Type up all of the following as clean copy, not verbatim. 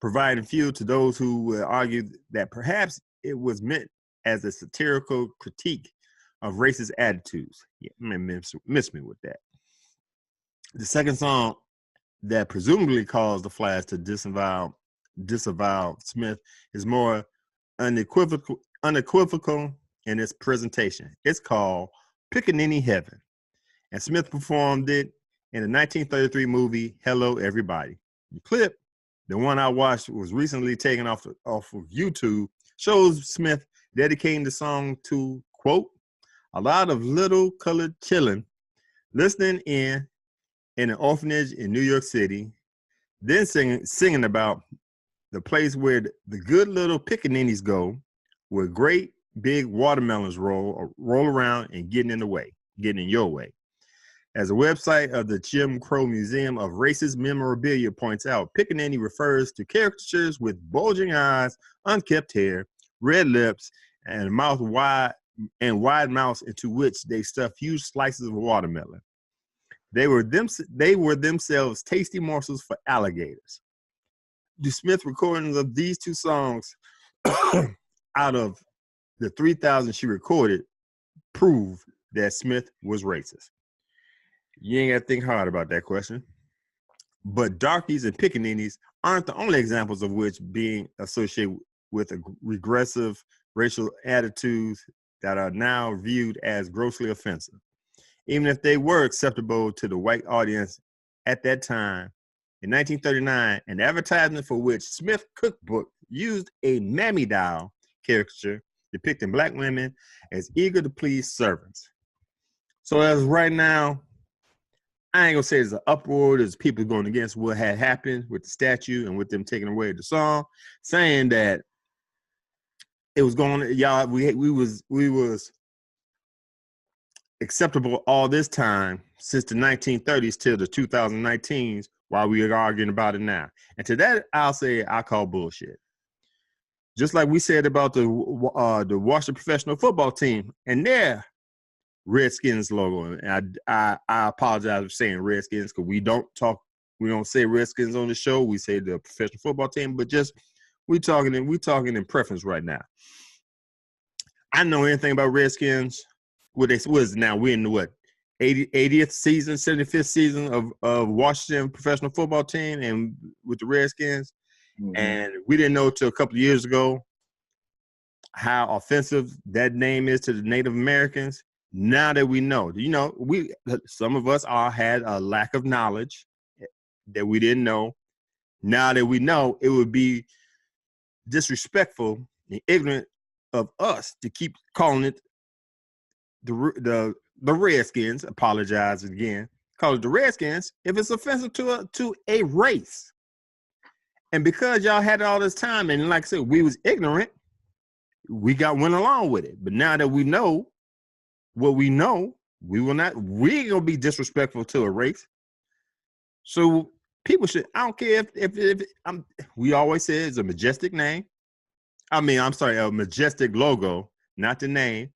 providing fuel to those who argued that perhaps it was meant as a satirical critique of racist attitudes. Yeah, miss me with that. The second song that presumably caused the Flash to disavow Smith is more unequivocal in its presentation. It's called Pickaninny Heaven, and Smith performed it in the 1933 movie Hello Everybody. The clip, the one I watched, was recently taken off of YouTube, shows Smith dedicating the song to, quote, a lot of little colored children listening in an orphanage in New York City, then singing about the place where the good little pickaninnies go, where great big watermelons roll around and getting in your way. As the website of the Jim Crow Museum of Racist Memorabilia points out, pickaninny refers to caricatures with bulging eyes, unkempt hair, red lips, and wide mouths into which they stuff huge slices of watermelon. They were themselves tasty morsels for alligators. The Smith recordings of these two songs out of the 3,000 she recorded prove that Smith was racist. You ain't got to think hard about that question. But darkies and pickaninnies aren't the only examples of which being associated with a regressive racial attitudes that are now viewed as grossly offensive. Even if they were acceptable to the white audience at that time, in 1939, an advertisement for which Smith Cookbook used a mammy doll caricature depicting black women as eager to please servants. So as right now, I ain't gonna say there's an uproar, there's people going against what had happened with the statue and with them taking away the song, saying that it was going, y'all, we was acceptable all this time since the 1930s till the 2019s while we are arguing about it now. And to that, I'll say I call bullshit. Just like we said about the Washington professional football team and their Redskins logo. And I apologize for saying Redskins because we don't say Redskins on the show. We say the professional football team, but just we talking in preference right now. I know anything about Redskins. What is now? We're in the what? 80th season, 75th season of Washington professional football team and with the Redskins. Mm-hmm. And we didn't know till a couple of years ago how offensive that name is to the Native Americans. Now that we know, some of us had a lack of knowledge that we didn't know. Now that we know, it would be disrespectful and ignorant of us to keep calling it the Redskins. Apologize again. Call it the Redskins if it's offensive to a race. And because y'all had it all this time, and like I said, we was ignorant, we went along with it. But now that we know what we know, we ain't gonna be disrespectful to a race. So people should, I don't care if we always say it's a majestic name. A majestic logo, not the name.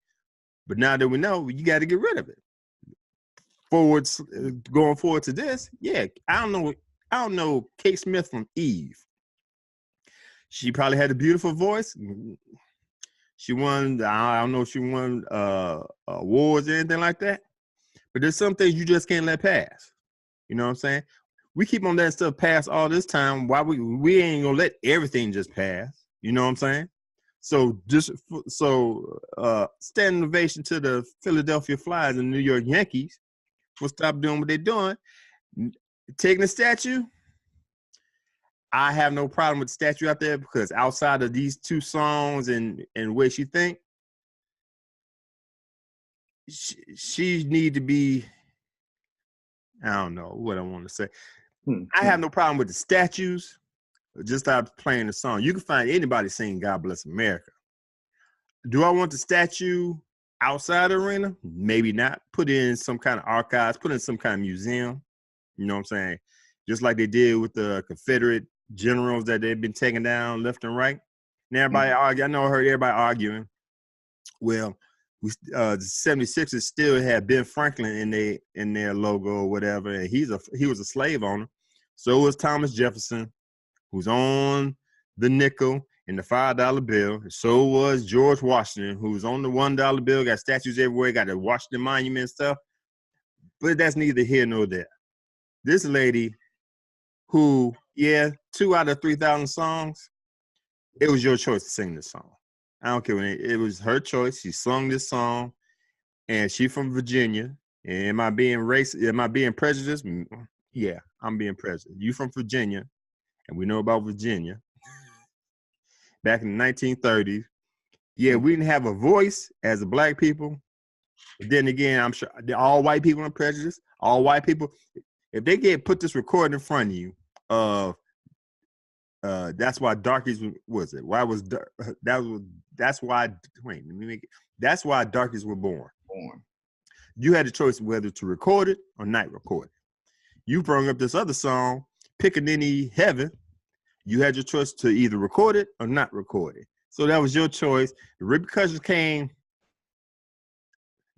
But now that we know, you got to get rid of it. Going forward to this, yeah, I don't know Kate Smith from Eve. She probably had a beautiful voice. She won, I don't know if she won awards or anything like that. But there's some things you just can't let pass. You know what I'm saying? We keep on letting stuff pass all this time. Why we ain't gonna let everything just pass? You know what I'm saying? So standing ovation to the Philadelphia Flyers and New York Yankees will stop doing what they're doing. Taking the statue, I have no problem with the statue out there because outside of these two songs and way she think, she need to be, I don't know what I want to say. I have no problem with the statues. Just stop playing the song. You can find anybody singing God Bless America. Do I want the statue outside the arena? Maybe not. Put in some kind of archives, put in some kind of museum. You know what I'm saying? Just like they did with the Confederate generals that they've been taking down left and right. And everybody argue. I know I heard everybody arguing. Well, the 76ers still had Ben Franklin in their logo or whatever, and he was a slave owner. So was Thomas Jefferson. who's on the nickel and the $5 bill. So was George Washington, who's on the $1 bill, got statues everywhere, got the Washington Monument and stuff. But that's neither here nor there. This lady who, 2 out of 3,000 songs, it was your choice to sing this song. I don't care when it was her choice. She sung this song, and she from Virginia. And am I being racist? Am I being prejudiced? Yeah, I'm being prejudiced. You from Virginia, and we know about Virginia. Back in the 1930s, we didn't have a voice as a black people. But then again, I'm sure all white people are prejudiced. All white people, if they put this recording in front of you, that's why darkies was it? Why was that's why? Wait, let me make it. That's why darkies were born. You had the choice whether to record it or not record it. You brought up this other song, Pickaninny Heaven. You had your choice to either record it or not record it. So that was your choice. The repercussions came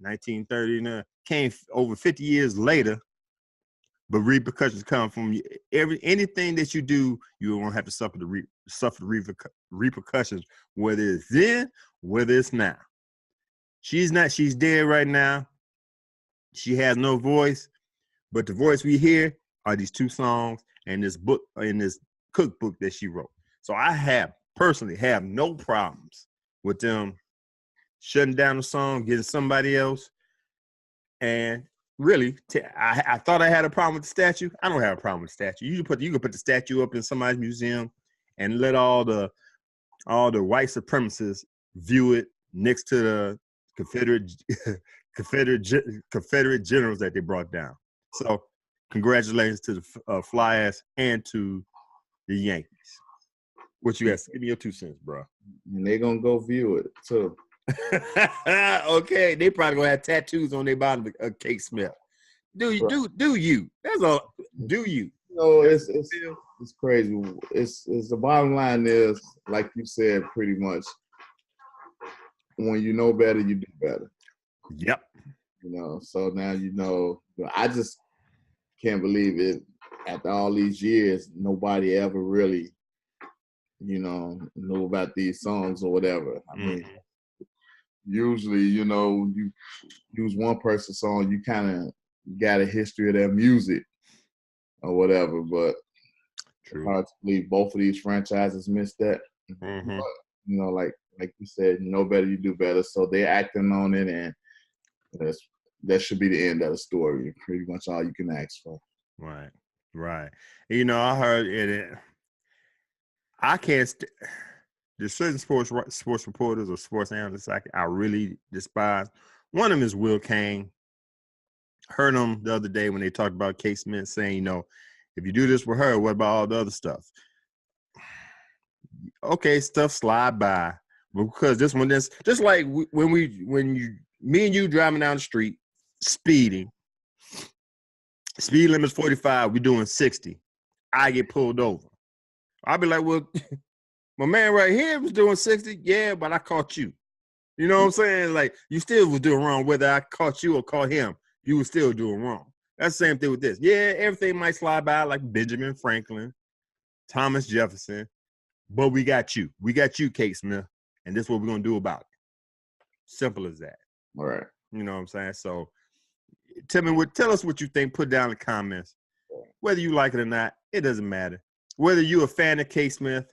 1930, came over 50 years later. But repercussions come from anything that you do, you won't have to suffer the repercussions, whether it's then, whether it's now. She's dead right now. She has no voice, but the voice we hear are these 2 songs and this book, in this cookbook that she wrote. So I personally have no problems with them shutting down the song, getting somebody else, and really, I thought I had a problem with the statue. I don't have a problem with the statue. You can put the statue up in somebody's museum and let all the white supremacists view it next to the Confederate generals that they brought down. So, congratulations to the Flyers and to the Yankees. What you got? Give me your 2 cents, bro. And they're gonna go view it too. Okay, they probably gonna have tattoos on their bottom of Kate Smith. Do you? That's all. Do you? No, it's crazy. It's the bottom line is, like you said, pretty much. When you know better, you do better. Yep. So now you know. I just can't believe it. After all these years, nobody ever really, knew about these songs or whatever. I mean. Usually, you use one person's song, you kind of got a history of their music or whatever, but it's hard to believe both of these franchises missed that. Mm-hmm. But, like you said, you know better, you do better. So they're acting on it, and that should be the end of the story. Pretty much all you can ask for. Right. I heard it. I can't. There's certain sports reporters or sports analysts I really despise. One of them is Will Cain. Heard him the other day when they talked about Kate Smith saying, if you do this with her, what about all the other stuff? Okay, stuff slide by, but because this one, just like when me and you driving down the street, speeding, speed limit's 45, we doing 60. I get pulled over. I'll be like, well. My man right here was doing 60. Yeah, but I caught you. You know what I'm saying? Like, you still was doing wrong. Whether I caught you or caught him, you were still doing wrong. That's the same thing with this. Yeah, everything might slide by like Benjamin Franklin, Thomas Jefferson, but we got you. We got you, Kate Smith, and this is what we're going to do about it. Simple as that. All right. You know what I'm saying? So tell us what you think. Put down in the comments. Whether you like it or not, it doesn't matter. Whether you're a fan of Kate Smith,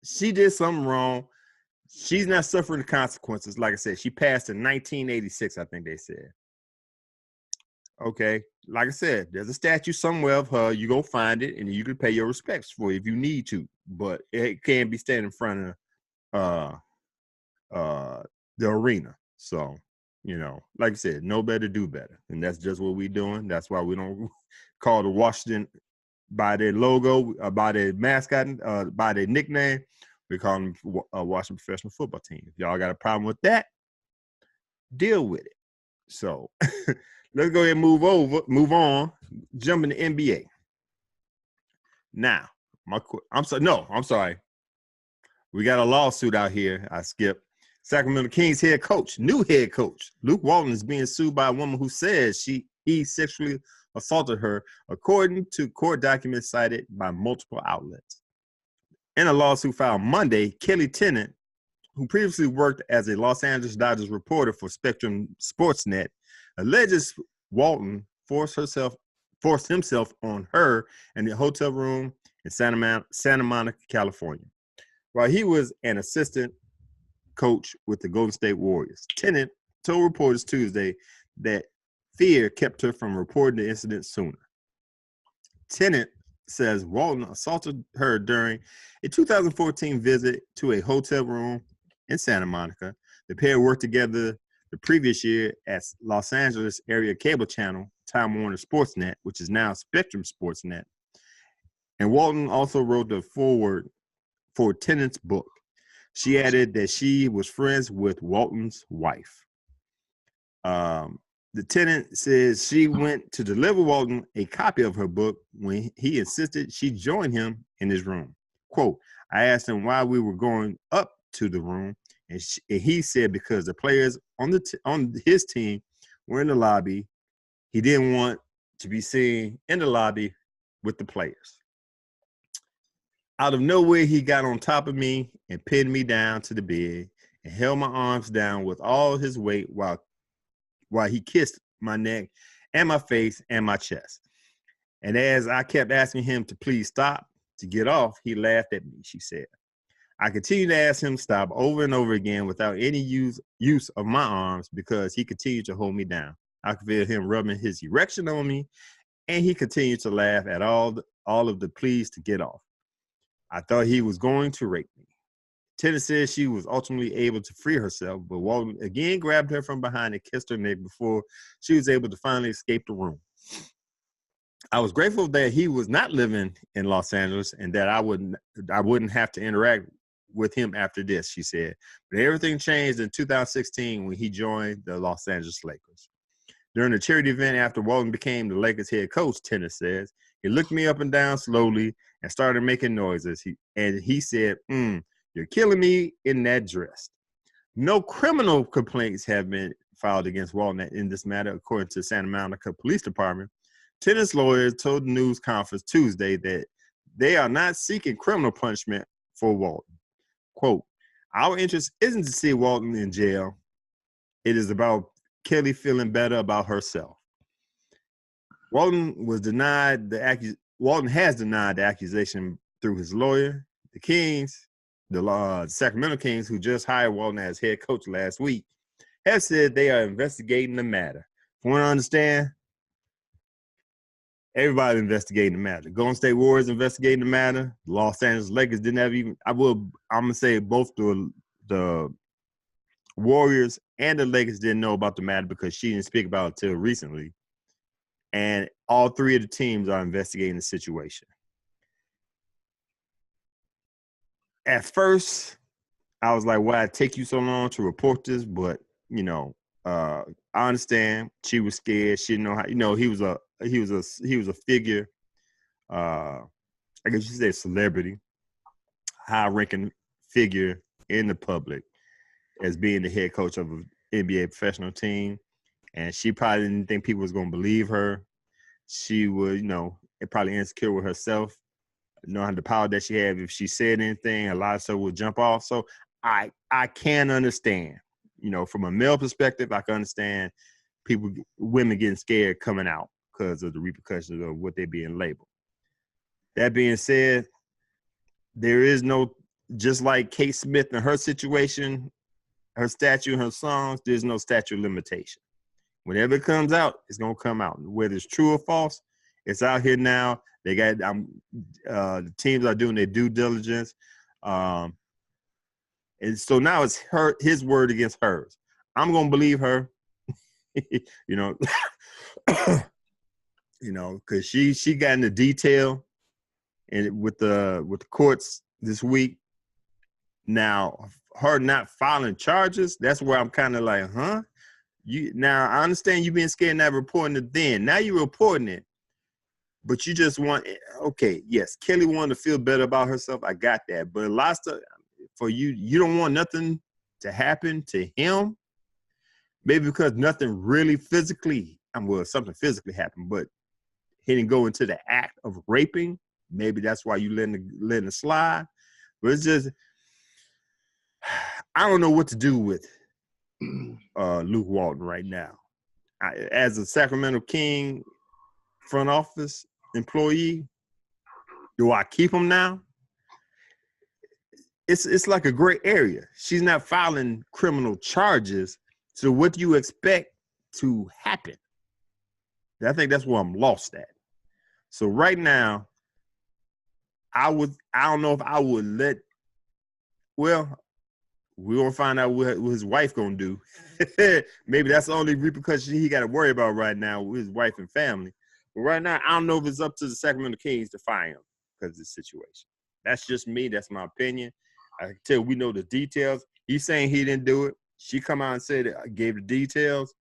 she did something wrong. She's not suffering the consequences. Like I said, she passed in 1986, I think they said. Okay. Like I said, there's a statue somewhere of her. You go find it, and you can pay your respects for it if you need to. But it can't be standing in front of the arena. So, like I said, know better, do better. And that's just what we're doing. That's why we don't call the Washington by their logo, by their mascot, by their nickname. We call them a Washington Professional Football Team. If y'all got a problem with that, deal with it. So let's go ahead and move on, jump in the NBA. Now, I'm sorry. We got a lawsuit out here. I skipped. Sacramento Kings new head coach, Luke Walton is being sued by a woman who says he sexually assaulted her, according to court documents cited by multiple outlets. In a lawsuit filed Monday, Kelly Tennant, who previously worked as a Los Angeles Dodgers reporter for Spectrum Sportsnet, alleges Walton forced himself on her in the hotel room in Santa Monica, California, while he was an assistant coach with the Golden State Warriors. Tennant told reporters Tuesday that fear kept her from reporting the incident sooner. Tennant says Walton assaulted her during a 2014 visit to a hotel room in Santa Monica. The pair worked together the previous year at Los Angeles area cable channel Time Warner Sportsnet, which is now Spectrum Sportsnet. And Walton also wrote the foreword for Tennant's book. She added that she was friends with Walton's wife. The tenant says she went to deliver Walton a copy of her book when he insisted she join him in his room. Quote, I asked him why we were going up to the room, and he said because the players on his team were in the lobby. He didn't want to be seen in the lobby with the players. Out of nowhere, he got on top of me and pinned me down to the bed and held my arms down with all his weight while he kissed my neck and my face and my chest. And as I kept asking him to please stop, to get off, he laughed at me, she said. I continued to ask him to stop over and over again without any use of my arms because he continued to hold me down. I could feel him rubbing his erection on me, and he continued to laugh at all of the pleas to get off. I thought he was going to rape me. Tennant says she was ultimately able to free herself, but Walton again grabbed her from behind and kissed her neck before she was able to finally escape the room. I was grateful that he was not living in Los Angeles and that I wouldn't have to interact with him after this, she said. But everything changed in 2016 when he joined the Los Angeles Lakers. During a charity event after Walton became the Lakers head coach, Tennant says, he looked me up and down slowly and started making noises. He said, you're killing me in that dress. No criminal complaints have been filed against Walton in this matter, according to Santa Monica Police Department. Tennant's lawyers told the news conference Tuesday that they are not seeking criminal punishment for Walton. Quote, our interest isn't to see Walton in jail. It is about Kelly feeling better about herself. Walton has denied the accusation through his lawyer. The Kings, the Sacramento Kings, who just hired Walton as head coach last week, have said they are investigating the matter. From what I understand, everybody's investigating the matter. Golden State Warriors investigating the matter. The Los Angeles Lakers didn't have even. I'm gonna say both the Warriors and the Lakers didn't know about the matter because she didn't speak about it until recently. And all three of the teams are investigating the situation. At first, I was like, why it take you so long to report this? But, I understand she was scared. She didn't know how, he was a figure, I guess you say celebrity, high-ranking figure in the public as being the head coach of an NBA professional team. And she probably didn't think people was going to believe her. She was, probably insecure with herself, knowing the power that she had. If she said anything, a lot of stuff would jump off. So I can understand, from a male perspective, I can understand women getting scared coming out because of the repercussions of what they're being labeled. That being said, there is no, just like Kate Smith and her situation, her statue and her songs, there's no statute of limitation. Whenever it comes out, it's going to come out. Whether it's true or false, it's out here now. They got the teams are doing their due diligence. And so now it's his word against hers. I'm going to believe her, because she got into detail and with the courts this week. Now, her not filing charges, that's where I'm kind of like, huh? Now, I understand you being scared not reporting it then. Now you're reporting it, but you just want – okay, yes, Kelly wanted to feel better about herself. I got that. But a lot of stuff for you, you don't want nothing to happen to him, maybe because nothing really physically – something physically happened, but he didn't go into the act of raping. Maybe that's why you letting it slide. But it's just, I don't know what to do with Luke Walton right now. As a Sacramento King front office employee, do I keep him now? It's like a gray area. She's not filing criminal charges. So what do you expect to happen? I think that's where I'm lost at. So right now, I don't know if I would let, well, we're going to find out what his wife going to do. Maybe that's the only repercussion he got to worry about right now with his wife and family. But right now, I don't know if it's up to the Sacramento Kings to fire him because of this situation. That's just me. That's my opinion. I can tell we know the details. He's saying he didn't do it. She come out and said it, gave the details.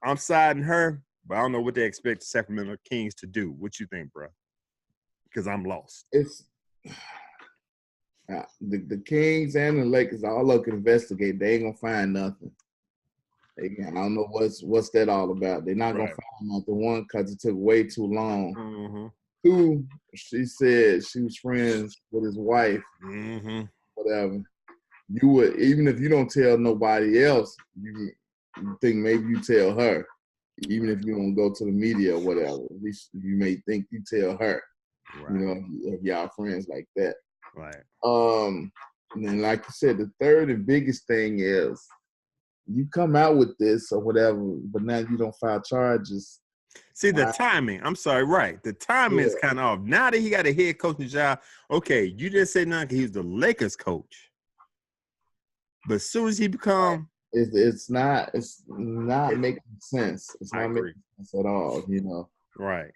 I'm siding her, but I don't know what they expect the Sacramento Kings to do. What you think, bro? Because I'm lost. It's the Kings and the Lakers all up can investigate. They ain't gonna find nothing. I don't know what's that all about. They're not gonna find nothing. One, because it took way too long. Mm-hmm. Two, she said she was friends with his wife. Mm-hmm. Whatever. You would, even if you don't tell nobody else, you think maybe you tell her. Even if you don't go to the media or whatever, at least you may think you tell her. Right. You know, if y'all friends like that. Right. And then like you said, the third and biggest thing is you come out with this or whatever, but now you don't file charges. See, the timing, I'm sorry, right. The timing is kind of off. Now that he got a head coaching job, okay, you didn't say nothing because he was the Lakers coach. But as soon as he become it's not making sense. It's not making sense at all, you know. Right.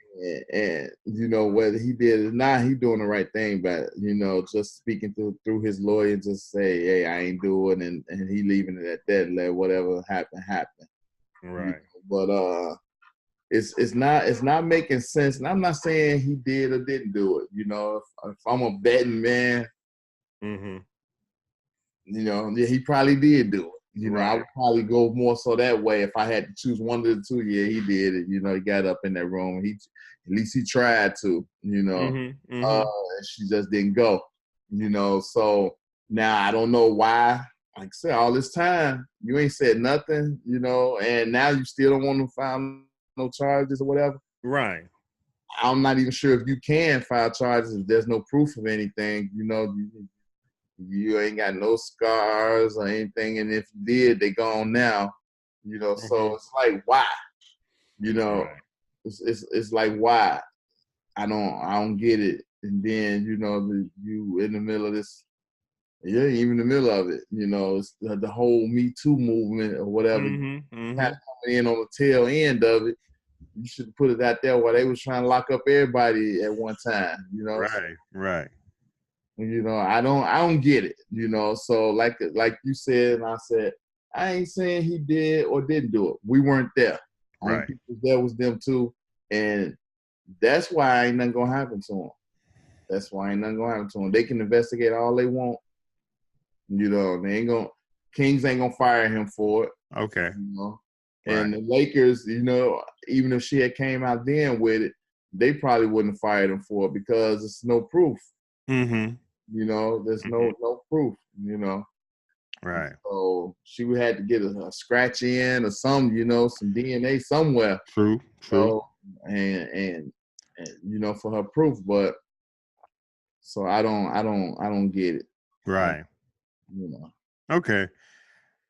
And you know, whether he did it or not, he doing the right thing, but you know, just speaking through his lawyer, just say, hey, I ain't doing, and he leaving it at that, let whatever happen. Right. But it's not making sense. And I'm not saying he did or didn't do it. You know, if I'm a betting man, mm-hmm. you know, yeah, he probably did do it. You know, I would probably go more so that way if I had to choose one of the two. Yeah, he did it. You know, he got up in that room. At least he tried to. You know, mm-hmm. Mm-hmm. She just didn't go. You know, so now I don't know why. Like I said, all this time you ain't said nothing. You know, and now you still don't want to file no charges or whatever. Right. I'm not even sure if you can file charges if there's no proof of anything. You know, you ain't got no scars or anything, and if you did, they gone now. You know, mm-hmm. So it's like why? You know, it's like why? I don't get it. And then you know, you in the middle of this. Yeah, even in the middle of it, you know, it's the whole Me Too movement or whatever. Mm-hmm. Mm-hmm. Kind of coming in on the tail end of it. You should put it out there while they was trying to lock up everybody at one time. You know, right. You know, I don't get it. You know, so like you said, and I said, I ain't saying he did or didn't do it. We weren't there. Right. There was them too, and that's why ain't nothing gonna happen to him. That's why ain't nothing gonna happen to him. They can investigate all they want. You know, Kings ain't gonna fire him for it. Okay. You know, and the Lakers, you know, even if she had came out then with it, they probably wouldn't have fired him for it because it's no proof. Mm-hmm. You know, there's no proof. You know. Right. So she would have to get a scratch in or some, you know, some DNA somewhere. True. So, and you know, for her proof, but so I don't get it. Right. You know. Okay.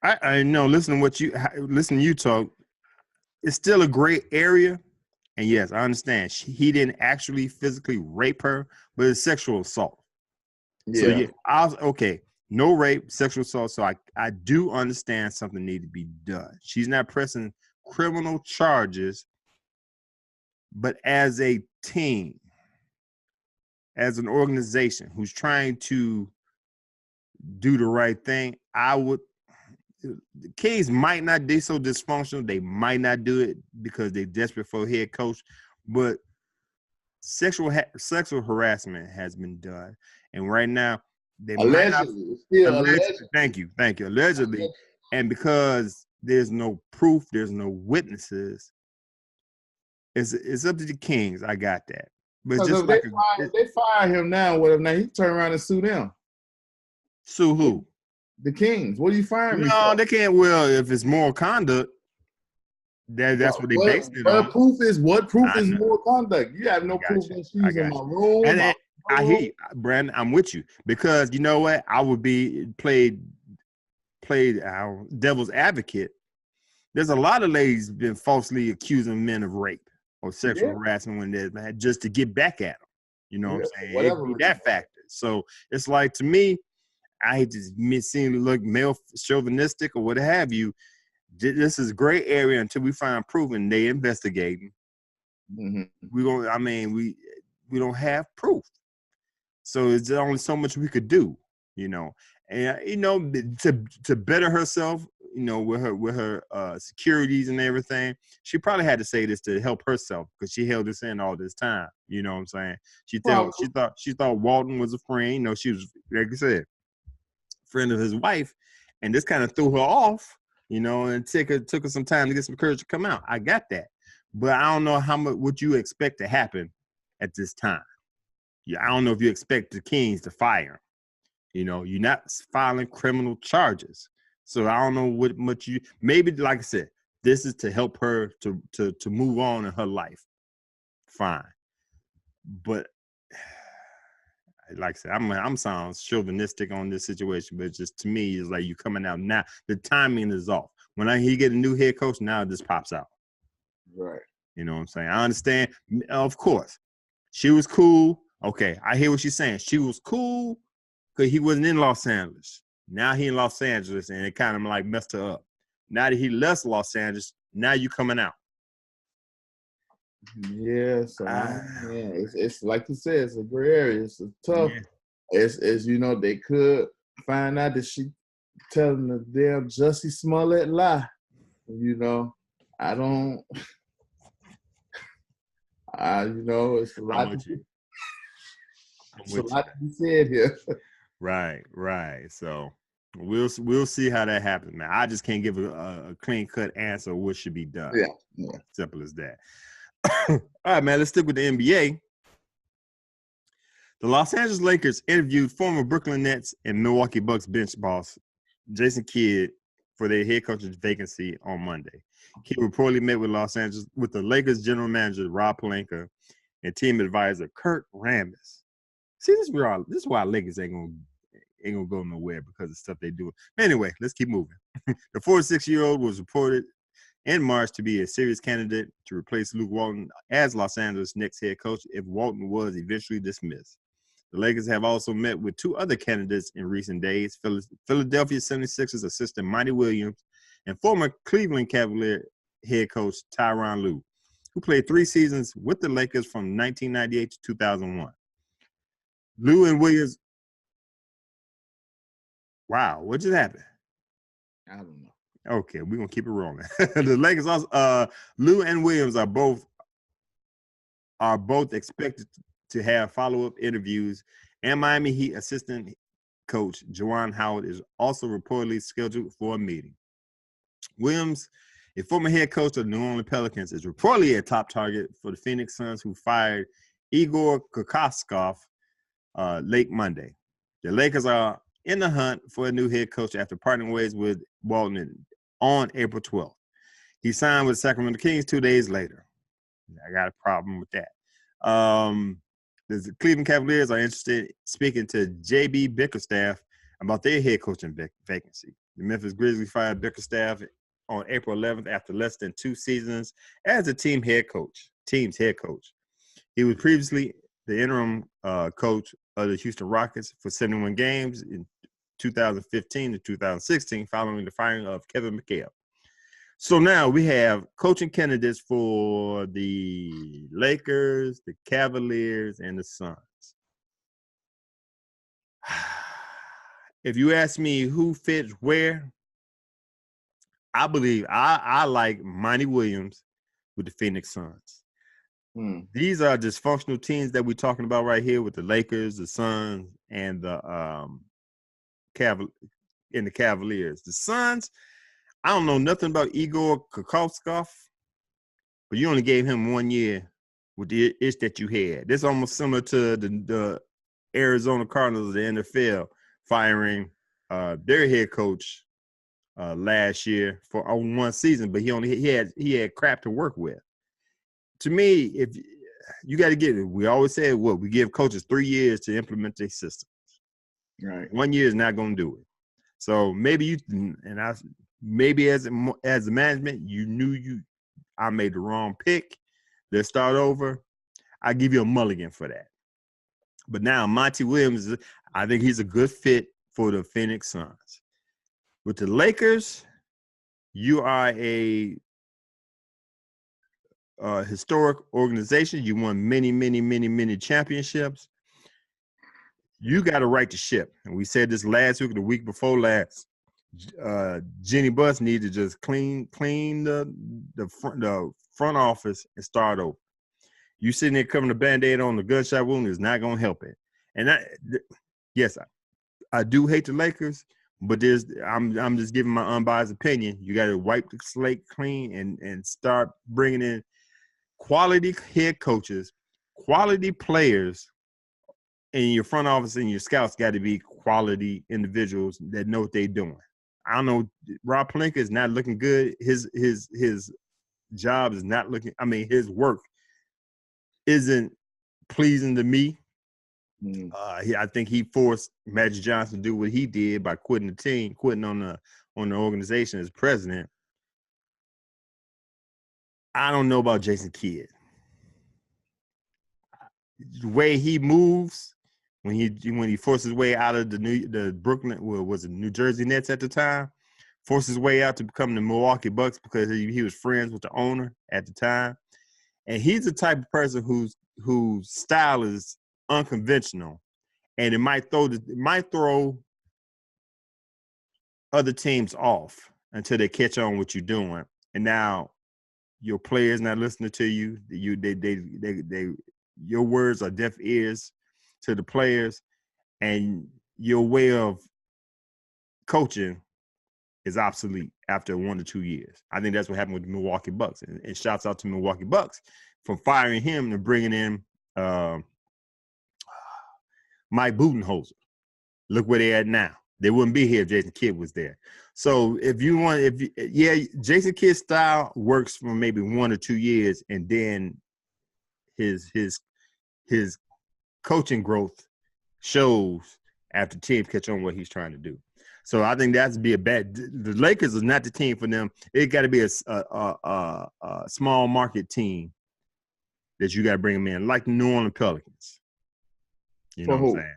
I know. Listen to you talk. It's still a gray area, and yes, I understand. He didn't actually physically rape her, but it's sexual assault. Yeah. So okay. No rape, sexual assault. So I do understand something need to be done. She's not pressing criminal charges, but as a team, as an organization who's trying to do the right thing, the Kings might not be so dysfunctional. They might not do it because they're desperate for a head coach, but sexual harassment has been done. And right now, they allegedly. Thank you. Allegedly. And because there's no proof, there's no witnesses, It's up to the Kings. I got that. But Because just if like they fire him now, whatever, now he turn around and sue them. sue who? The Kings. What are you firing me No, for? they can't. Well, if it's moral conduct, that's what they based it on. What proof I is know. moral conduct? You have no I got proof you. that she I was in got my you. room. And I hear you, Brandon. I'm with you because you know what? I would be played our devil's advocate. There's a lot of ladies been falsely accusing men of rape or sexual Yeah, harassment when they're just to get back at them. You know what yeah, I'm saying? whatever It be reason. that factor. So it's like to me, I hate to seem to look male chauvinistic or what have you. This is a gray area until we find proof and they investigating. Mm-hmm. We don't have proof. So it's only so much we could do, and to better herself, with her securities and everything. She probably had to say this to help herself because she held this in all this time. You know what I'm saying? She Probably. thought Walton was a friend. She was, like I said, friend of his wife, and this kind of threw her off. And took her some time to get some courage to come out. I got that, but I don't know how much what you expect to happen at this time. Yeah, I don't know if you expect the Kings to fire him. You're not filing criminal charges. So I don't know what much maybe, like I said, this is to help her to move on in her life. Fine. But like I said, I'm sound chauvinistic on this situation, but just to me, it's like you coming out now. The timing is off. When he get a new head coach, now this pops out. Right. You know what I'm saying? I understand. Of course, she was cool. Okay, I hear what she's saying. She was cool because he wasn't in Los Angeles. Now he in Los Angeles, and it kind of like messed her up. Now that he left Los Angeles, now you coming out. Yeah, so it's like you said, it's a gray area. It's tough. Yeah. It's they could find out that she telling the damn Jussie Smollett lie. I don't. It's a lot. It's a lot to be said here. Right. So we'll see how that happens, man. I just can't give a clean cut answer what should be done. Yeah. Simple as that. All right, man. Let's stick with the NBA. The Los Angeles Lakers interviewed former Brooklyn Nets and Milwaukee Bucks bench boss Jason Kidd for their head coach's vacancy on Monday. Kidd reportedly met with the Lakers general manager Rob Pelinka and team advisor Kurt Rambis. See, this is why Lakers ain't gonna go nowhere because of stuff they do. Anyway, let's keep moving. The 46-year-old was reported in March to be a serious candidate to replace Luke Walton as Los Angeles Knicks head coach if Walton was eventually dismissed. The Lakers have also met with two other candidates in recent days: Philadelphia 76ers assistant Monty Williams and former Cleveland Cavalier head coach Tyronn Lue, who played 3 seasons with the Lakers from 1998 to 2001. Lue and Williams. Wow, what just happened? I don't know. Okay, we're gonna keep it rolling. The Lakers also, Lue and Williams are both expected to have follow-up interviews, and Miami Heat assistant coach Juwan Howard is also reportedly scheduled for a meeting. Williams, a former head coach of the New Orleans Pelicans, is reportedly a top target for the Phoenix Suns, who fired Igor Kokoskov late Monday. The Lakers are in the hunt for a new head coach after parting ways with Walton on April 12th. He signed with the Sacramento Kings 2 days later. I got a problem with that. The Cleveland Cavaliers are interested in speaking to J.B. Bickerstaff about their head coaching vacancy. The Memphis Grizzlies fired Bickerstaff on April 11th after less than 2 seasons as the team's head coach. He was previously the interim coach of the Houston Rockets for 71 games in 2015 to 2016, following the firing of Kevin McHale. So now we have coaching candidates for the Lakers, the Cavaliers, and the Suns. If you ask me who fits where, I believe I like Monty Williams with the Phoenix Suns. These are dysfunctional teams that we're talking about right here with the Lakers, the Suns, and the Cavaliers. The Suns, I don't know nothing about Igor Kokoskov. but you only gave him 1 year with the itch that you had. This is almost similar to the Arizona Cardinals, the NFL, firing their head coach last year for one season, but he had crap to work with. To me, if you got to get it, we always say we give coaches 3 years to implement their system. Right. 1 year is not going to do it. So maybe maybe as a management, you knew I made the wrong pick. Let's start over. I give you a mulligan for that. But now Monty Williams, I think he's a good fit for the Phoenix Suns. With the Lakers, you are a historic organization. You won many, many, many, many championships. You got to right the ship. And we said this last week or the week before last. Jenny Buss needs to just clean the front office and start over. You sitting there covering the Band-Aid on the gunshot wound is not going to help it. And yes, I do hate the Lakers, but I'm just giving my unbiased opinion. You got to wipe the slate clean and start bringing in quality head coaches, quality players, and your front office and your scouts got to be quality individuals that know what they're doing. I don't know. Rob Pelinka is not looking good. His job is not looking. I mean, his work isn't pleasing to me. I think he forced Magic Johnson to do what he did by quitting the team, quitting on the organization as president. I don't know about Jason Kidd. The way he moves when he forced his way out of the Brooklyn, was it New Jersey Nets at the time, forced his way out to become the Milwaukee Bucks because he was friends with the owner at the time, and he's the type of person whose style is unconventional, and it might throw other teams off until they catch on what you're doing, and now your players not listening to you. Your words are deaf ears to the players, and your way of coaching is obsolete after 1 to 2 years. I think that's what happened with the Milwaukee Bucks. And shouts out to Milwaukee Bucks for firing him and bringing in Mike Budenholzer. Look where they're at now. They wouldn't be here if Jason Kidd was there. So Jason Kidd's style works for maybe 1 or 2 years, and then his coaching growth shows after teams catch on what he's trying to do. So I think that's be a bad. The Lakers is not the team for them. It got to be a small market team that you got to bring them in, like the New Orleans Pelicans. You know what I'm saying?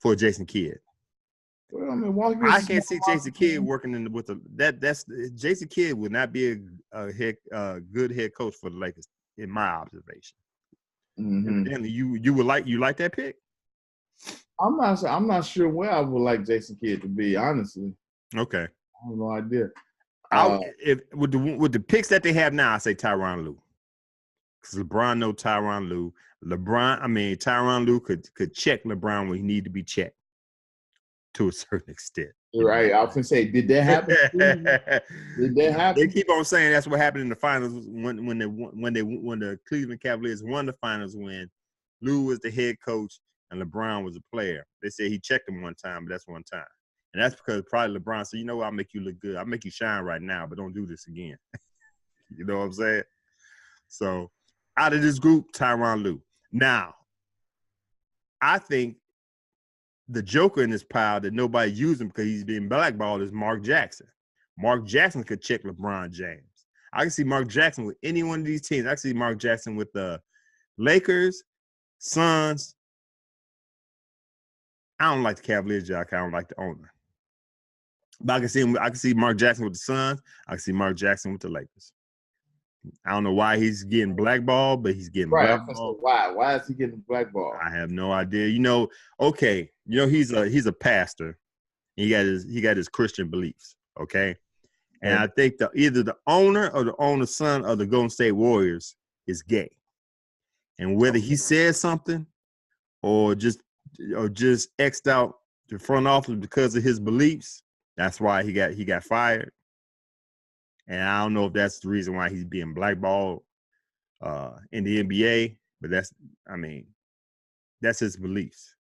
For Jason Kidd. Well, Milwaukee. I can't see Jason Kidd working Jason Kidd would not be a good head coach for the Lakers, in my observation. Mm-hmm. You like that pick? I'm not sure where I would like Jason Kidd to be, honestly. Okay. I have no idea. With the picks that they have now, I say Tyronn Lue. Because LeBron knows Tyronn Lue. Tyronn Lue could check LeBron when he needed to be checked to a certain extent. Right. I was gonna say, did that happen? Did that happen? They keep on saying that's what happened in the finals when the Cleveland Cavaliers won the finals, when Lue was the head coach and LeBron was a player. They said he checked him one time, but that's one time. And that's because probably LeBron said, you know what, I'll make you look good. I'll make you shine right now, but don't do this again. You know what I'm saying? So out of this group, Tyronn Lue. Now, I think the joker in this pile that nobody using because he's being blackballed is Mark Jackson. Mark Jackson could check LeBron James. I can see Mark Jackson with any one of these teams. I can see Mark Jackson with the Lakers, Suns. I don't like the Cavaliers, Jack. I don't like the owner. But I can see Mark Jackson with the Suns. I can see Mark Jackson with the Lakers. I don't know why he's getting blackballed, but he's getting blackballed. Why is he getting blackballed? I have no idea. He's a pastor. He got his Christian beliefs, okay? And I think either the owner or the owner's son of the Golden State Warriors is gay. And whether he said something or just X'd out the front office because of his beliefs, that's why he got fired. And I don't know if that's the reason why he's being blackballed. in the NBA. But that's his beliefs.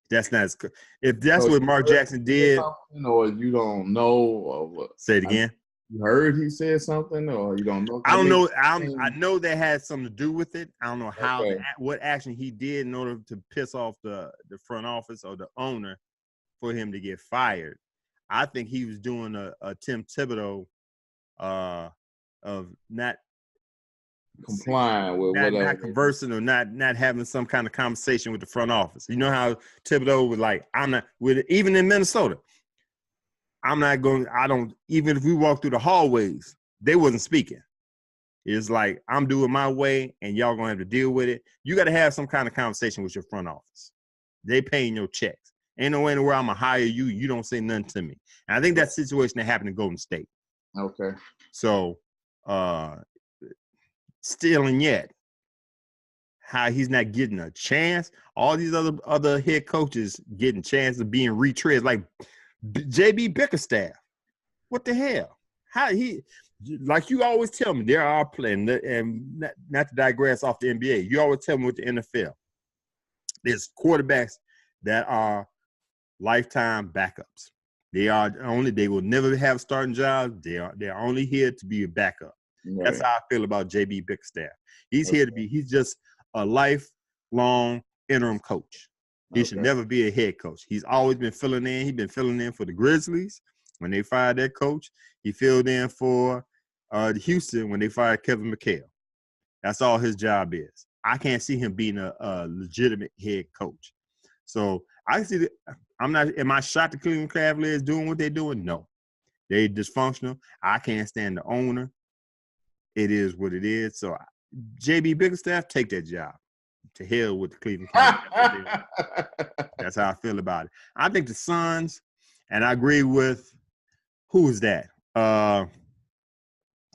That's not if that's So what you Mark heard Jackson he said did. something, or you don't know, or what? Say it again. You heard he said something, or you don't know? I don't know. I mean, know that had something to do with it. I don't know how Okay. what action he did in order to piss off the front office or the owner for him to get fired. I think he was doing a Tim Thibodeau of not complying with whatever. not conversing or not having some kind of conversation with the front office. You know how Thibodeau was like, I'm not with even in Minnesota. I'm not going. I don't even if we walk through the hallways, they wasn't speaking. It's like I'm doing my way, and y'all gonna have to deal with it. You got to have some kind of conversation with your front office. They paying your checks. Ain't no anywhere I'm gonna hire you. You don't say nothing to me. And I think that situation that happened in Golden State. Okay. So, still and yet, how he's not getting a chance. All these other head coaches getting chances of being retreads, like JB Bickerstaff. What the hell? How he? Like you always tell me, there are playing, and not to digress off the NBA. You always tell me with the NFL, there's quarterbacks that are lifetime backups. They will never have starting jobs. They're only here to be a backup. Right. That's how I feel about JB Bickerstaff. He's here to be. He's just a lifelong interim coach. He should never be a head coach. He's always been filling in. He's been filling in for the Grizzlies when they fired their coach. He filled in for Houston when they fired Kevin McHale. That's all his job is. I can't see him being a legitimate head coach. So I see that. Am I shocked the Cleveland Cavaliers doing what they're doing? No. They dysfunctional. I can't stand the owner. It is what it is. So JB Bickerstaff, take that job. To hell with the Cleveland Cavaliers. That's how I feel about it. I think the Suns, and I agree with who's that?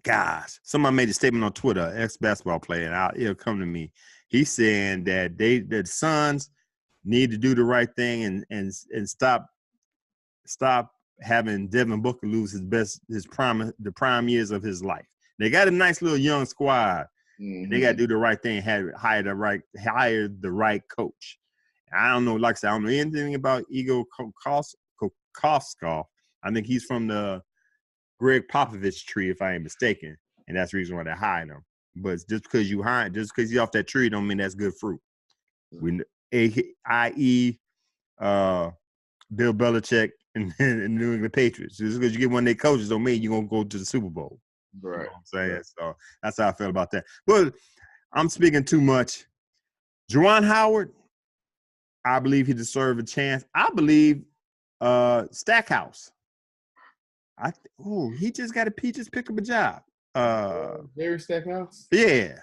Gosh, somebody made a statement on Twitter, ex-basketball player, and it'll come to me. He's saying that the Suns need to do the right thing and stop having Devin Booker lose the prime years of his life. They got a nice little young squad. Mm-hmm. They got to do the right thing, hire the right coach. I don't know, like I said, I don't know anything about Igor Kokoskov. I think he's from the Greg Popovich tree, if I ain't mistaken, and that's the reason why they're hiring him. But just because he's off that tree, don't mean that's good fruit. I.e., Bill Belichick and the New England Patriots. Just because you get one of their coaches don't mean you're going to go to the Super Bowl. Right. You know what I'm saying? Right. So that's how I feel about that. But I'm speaking too much. Juwan Howard, I believe he deserved a chance. I believe Stackhouse. He just got to pick up a job. Jerry Stackhouse? Yeah.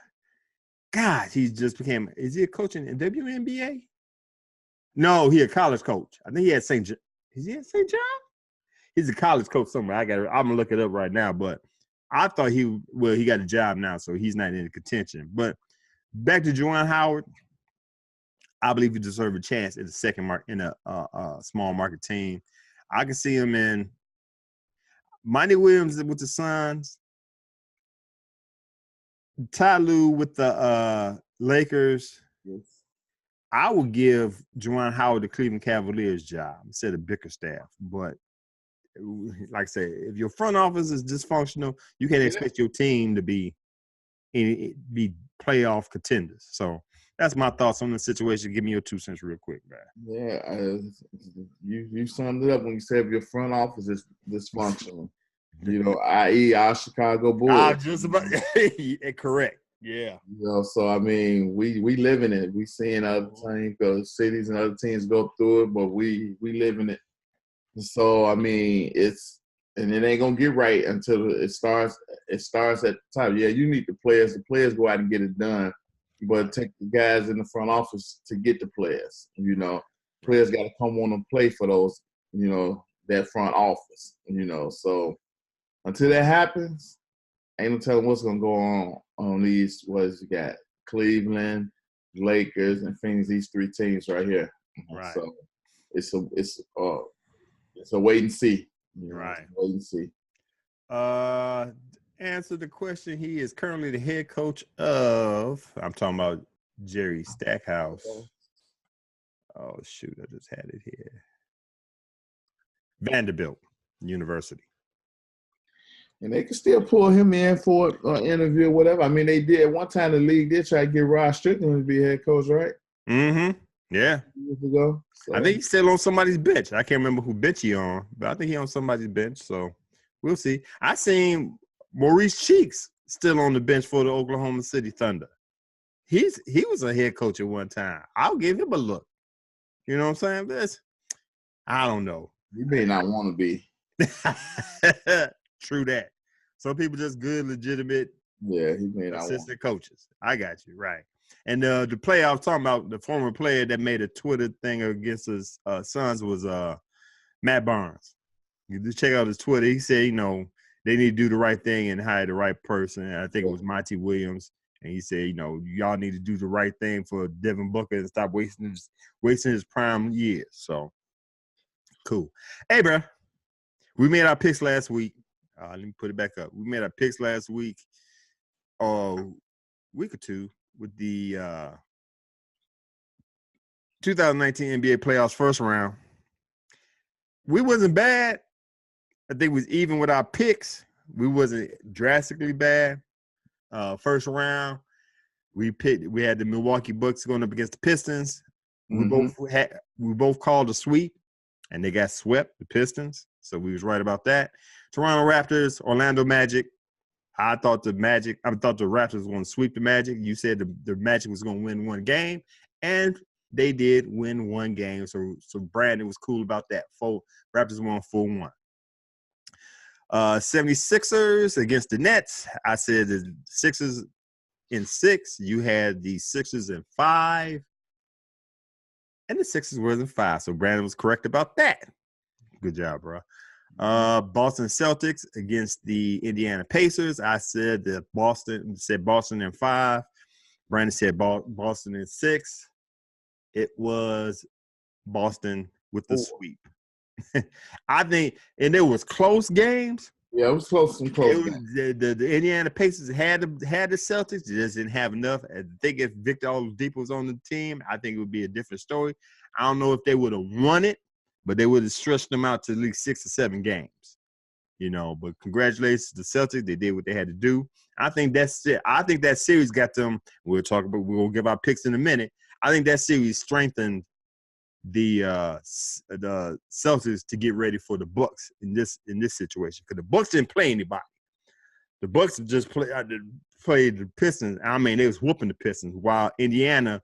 God, he just became – is he a coach in WNBA? No, he a college coach. I think he had St. John. Is he at St. John? He's a college coach somewhere. I'm going to look it up right now. But I thought he got a job now, so he's not in contention. But back to Juwan Howard, I believe he deserves a chance in a small market team. I can see him in Monty Williams with the Suns, Ty Lue with the Lakers. Yes. I would give Juwan Howard the Cleveland Cavaliers job instead of Bickerstaff. But like I said, if your front office is dysfunctional, you can't expect your team to be playoff contenders. So that's my thoughts on the situation. Give me your 2 cents real quick, man. Yeah, you summed it up when you said if your front office is dysfunctional. I.e., our Chicago Bulls. Just about correct. Yeah. So I mean, we live in it. We seeing other teams, cities and other teams go through it, but we live in it. So I mean, it ain't gonna get right until it starts. It starts at the top. Yeah, you need the players. The players go out and get it done, but take the guys in the front office to get the players. Players got to come on and play for those. That front office. So until that happens, ain't no telling what's gonna go on these. What you got? Cleveland, Lakers, and Phoenix. These 3 teams right here. Right. So it's a wait and see. Right. Wait and see. answer the question. He is currently the head coach of. I'm talking about Jerry Stackhouse. Okay. Oh shoot! I just had it here. Vanderbilt University. And they can still pull him in for an interview or whatever. I mean, they did one time. The league did try to get Rod Strickland to be head coach, right? Mm-hmm. Yeah. Years ago. So, I think he's still on somebody's bench. I can't remember who bench he on, but I think he on somebody's bench. So we'll see. I seen Maurice Cheeks still on the bench for the Oklahoma City Thunder. He was a head coach at one time. I'll give him a look. You know what I'm saying? I don't know. he may not want to be. True that. Some people just good, legitimate Yeah, he may not want. assistant coaches. I got you right. And the player I was talking about, the former player that made a Twitter thing against his sons was Matt Barnes. You just check out his Twitter. He said, they need to do the right thing and hire the right person. I think it was Monty Williams. And he said, y'all need to do the right thing for Devin Booker and stop wasting his prime years. So, cool. Hey, bro, we made our picks last week. Let me put it back up. We made our picks last week, week or two, with the 2019 NBA playoffs first round. We wasn't bad. I think it was even with our picks. We wasn't drastically bad. First round, we had the Milwaukee Bucks going up against the Pistons. Mm-hmm. We both called a sweep, and they got swept, the Pistons. So we was right about that. Toronto Raptors, Orlando Magic. I thought the Raptors were going to sweep the Magic. You said the Magic was going to win one game, and they did win one game. So Brandon was cool about that. Raptors won 4-1. 76ers against the Nets. I said the Sixers in 6. You had the Sixers in 5. And the Sixers were in 5. So Brandon was correct about that. Good job, bro. Boston Celtics against the Indiana Pacers. I said that Boston in 5. Brandon said Boston in 6. It was Boston with the sweep. I think, and there was close games. Yeah, it was close. Some close games. The Indiana Pacers had the Celtics. They just didn't have enough. I think if Victor Oladipo was on the team, I think it would be a different story. I don't know if they would have won it, but they would have stretched them out to at least 6 or 7 games. But congratulations to the Celtics. They did what they had to do. I think that's it. I think that series got them. We'll give our picks in a minute. I think that series strengthened the Celtics to get ready for the Bucks in this situation, because the Bucks didn't play anybody. The Bucks just played the Pistons. I mean, they was whooping the Pistons, while Indiana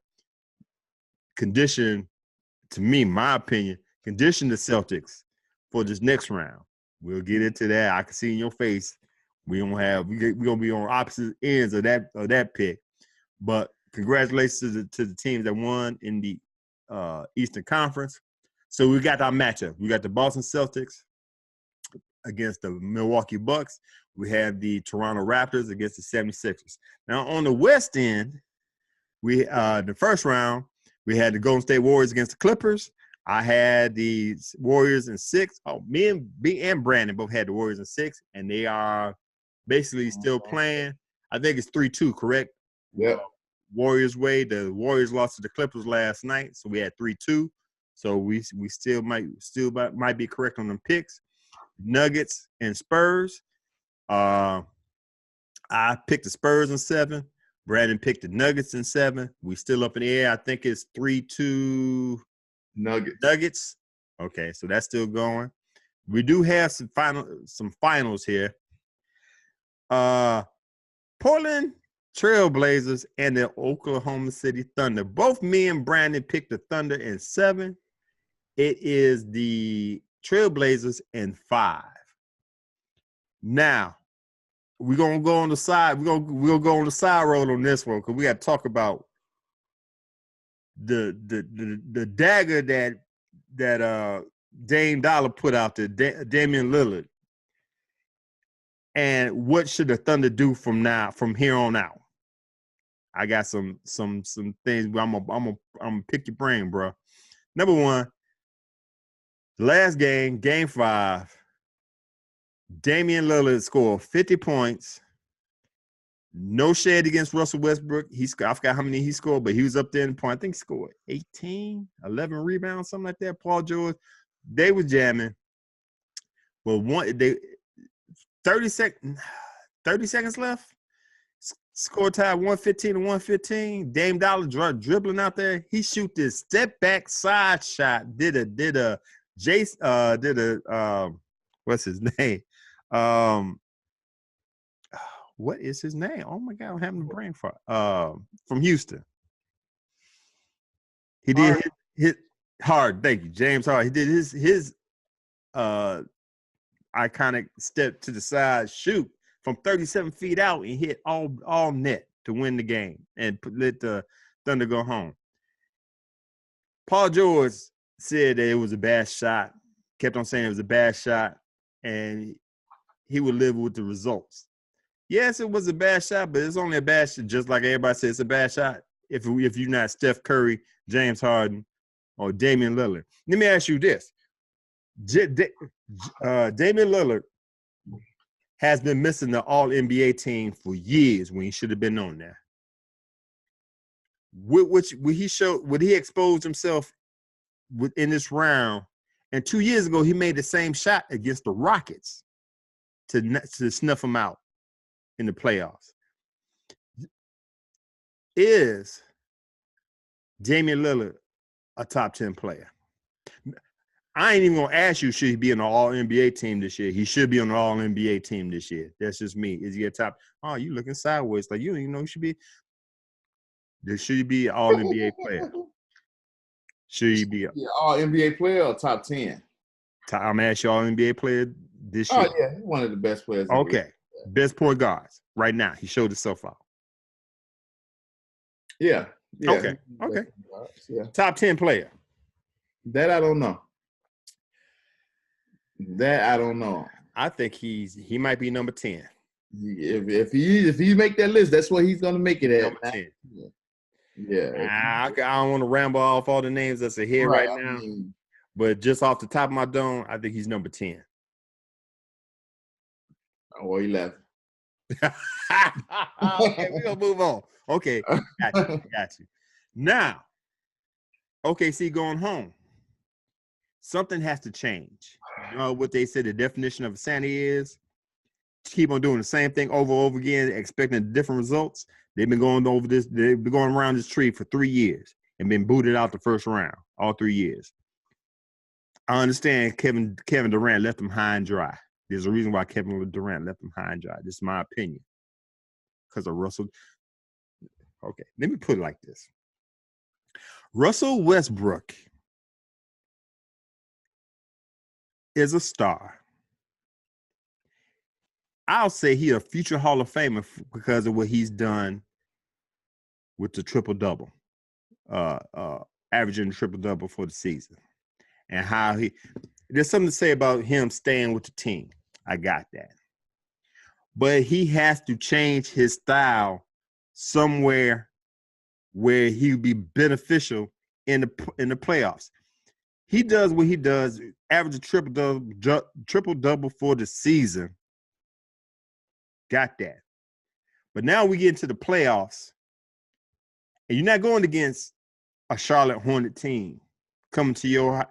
conditioned the Celtics for this next round. We'll get into that. I can see in your face we're gonna be on opposite ends of that pick. But congratulations to the teams that won in the Eastern Conference. So we got our matchup. We got the Boston Celtics against the Milwaukee Bucks. We have the Toronto Raptors against the 76ers. Now on the West end, we the first round, we had the Golden State Warriors against the Clippers. I had the Warriors in 6. Oh, me and Brandon both had the Warriors in 6, and they are basically still playing. I think it's 3-2, correct? Yep. Warriors way. The Warriors lost to the Clippers last night, so we had 3-2. So we still might be correct on them picks. Nuggets and Spurs. I picked the Spurs in 7. Brandon picked the Nuggets in 7. We still up in the air. I think it's 3-2 Nuggets. Okay, so that's still going. We do have some finals here. Portland Trailblazers and the Oklahoma City Thunder. Both me and Brandon picked the Thunder in 7. It is the Trailblazers in 5. Now, we're gonna go on the side. We'll go on the side road on this one, because we got to talk about the dagger that Dame Dollar put out there, Damian Lillard. And what should the Thunder do from here on out? I got some things. I'm gonna pick your brain, bro. Number one, the last game, Game 5, Damian Lillard scored 50 points. No shade against Russell Westbrook. I forgot how many he scored, but he was up there in point. I think he scored 18, 11 rebounds, something like that. Paul George, they were jamming. Well, 30 seconds left. Score tie 115 to 115. Dame Dollar dribbling out there. He shoot this step back side shot. What's his name? What is his name? Oh my God, I'm having a brain fart. From Houston. He did hit hard. Thank you, James Harden. He did his iconic step to the side shoot from 37 feet out and hit all net to win the game and let the Thunder go home. Paul George said that it was a bad shot. Kept on saying it was a bad shot, and he would live with the results. Yes, it was a bad shot, but it's only a bad shot. Just like everybody says, it's a bad shot if you're not Steph Curry, James Harden, or Damian Lillard. Let me ask you this. Damian Lillard has been missing the All-NBA team for years when he should have been on there. Would he expose himself in this round? And 2 years ago, he made the same shot against the Rockets to snuff him out in the playoffs. Is Damian Lillard a top 10 player? I ain't even gonna ask you, should he be on the All-NBA team this year? He should be on the All-NBA team this year. That's just me. Is he a top? Oh, you looking sideways like you don't even know he should be. Should he be an All-NBA player? Should he be All-NBA player or top 10? I'm gonna ask you All-NBA player this year. Oh yeah, he's one of the best players. Okay. Best point guards right now. He showed himself out. Yeah. Okay. Yeah. Top 10 player. That I don't know. I think he might be number 10. If he make that list, that's what he's gonna make it at. Number 10. Yeah. I don't want to ramble off all the names that's ahead right now. But just off the top of my dome, I think he's number 10. Or 11. Okay, we're gonna move on. Okay, got you. Now, OKC going home. Something has to change. You know what they said the definition of insanity is? Keep on doing the same thing over and over again, expecting different results. They've been going around this tree for 3 years and been booted out the first round, all 3 years. I understand Kevin Durant left them high and dry. There's a reason why Kevin Durant left them high and dry. This is my opinion. Because of Russell. Okay, let me put it like this. Russell Westbrook is a star. I'll say he's a future Hall of Famer because of what he's done with the triple-double, averaging triple-double for the season. And how there's something to say about him staying with the team. I got that. But he has to change his style somewhere where he would be beneficial in the playoffs. He does what he does, average a triple-double for the season. Got that. But now we get into the playoffs, and you're not going against a Charlotte Hornet team coming to your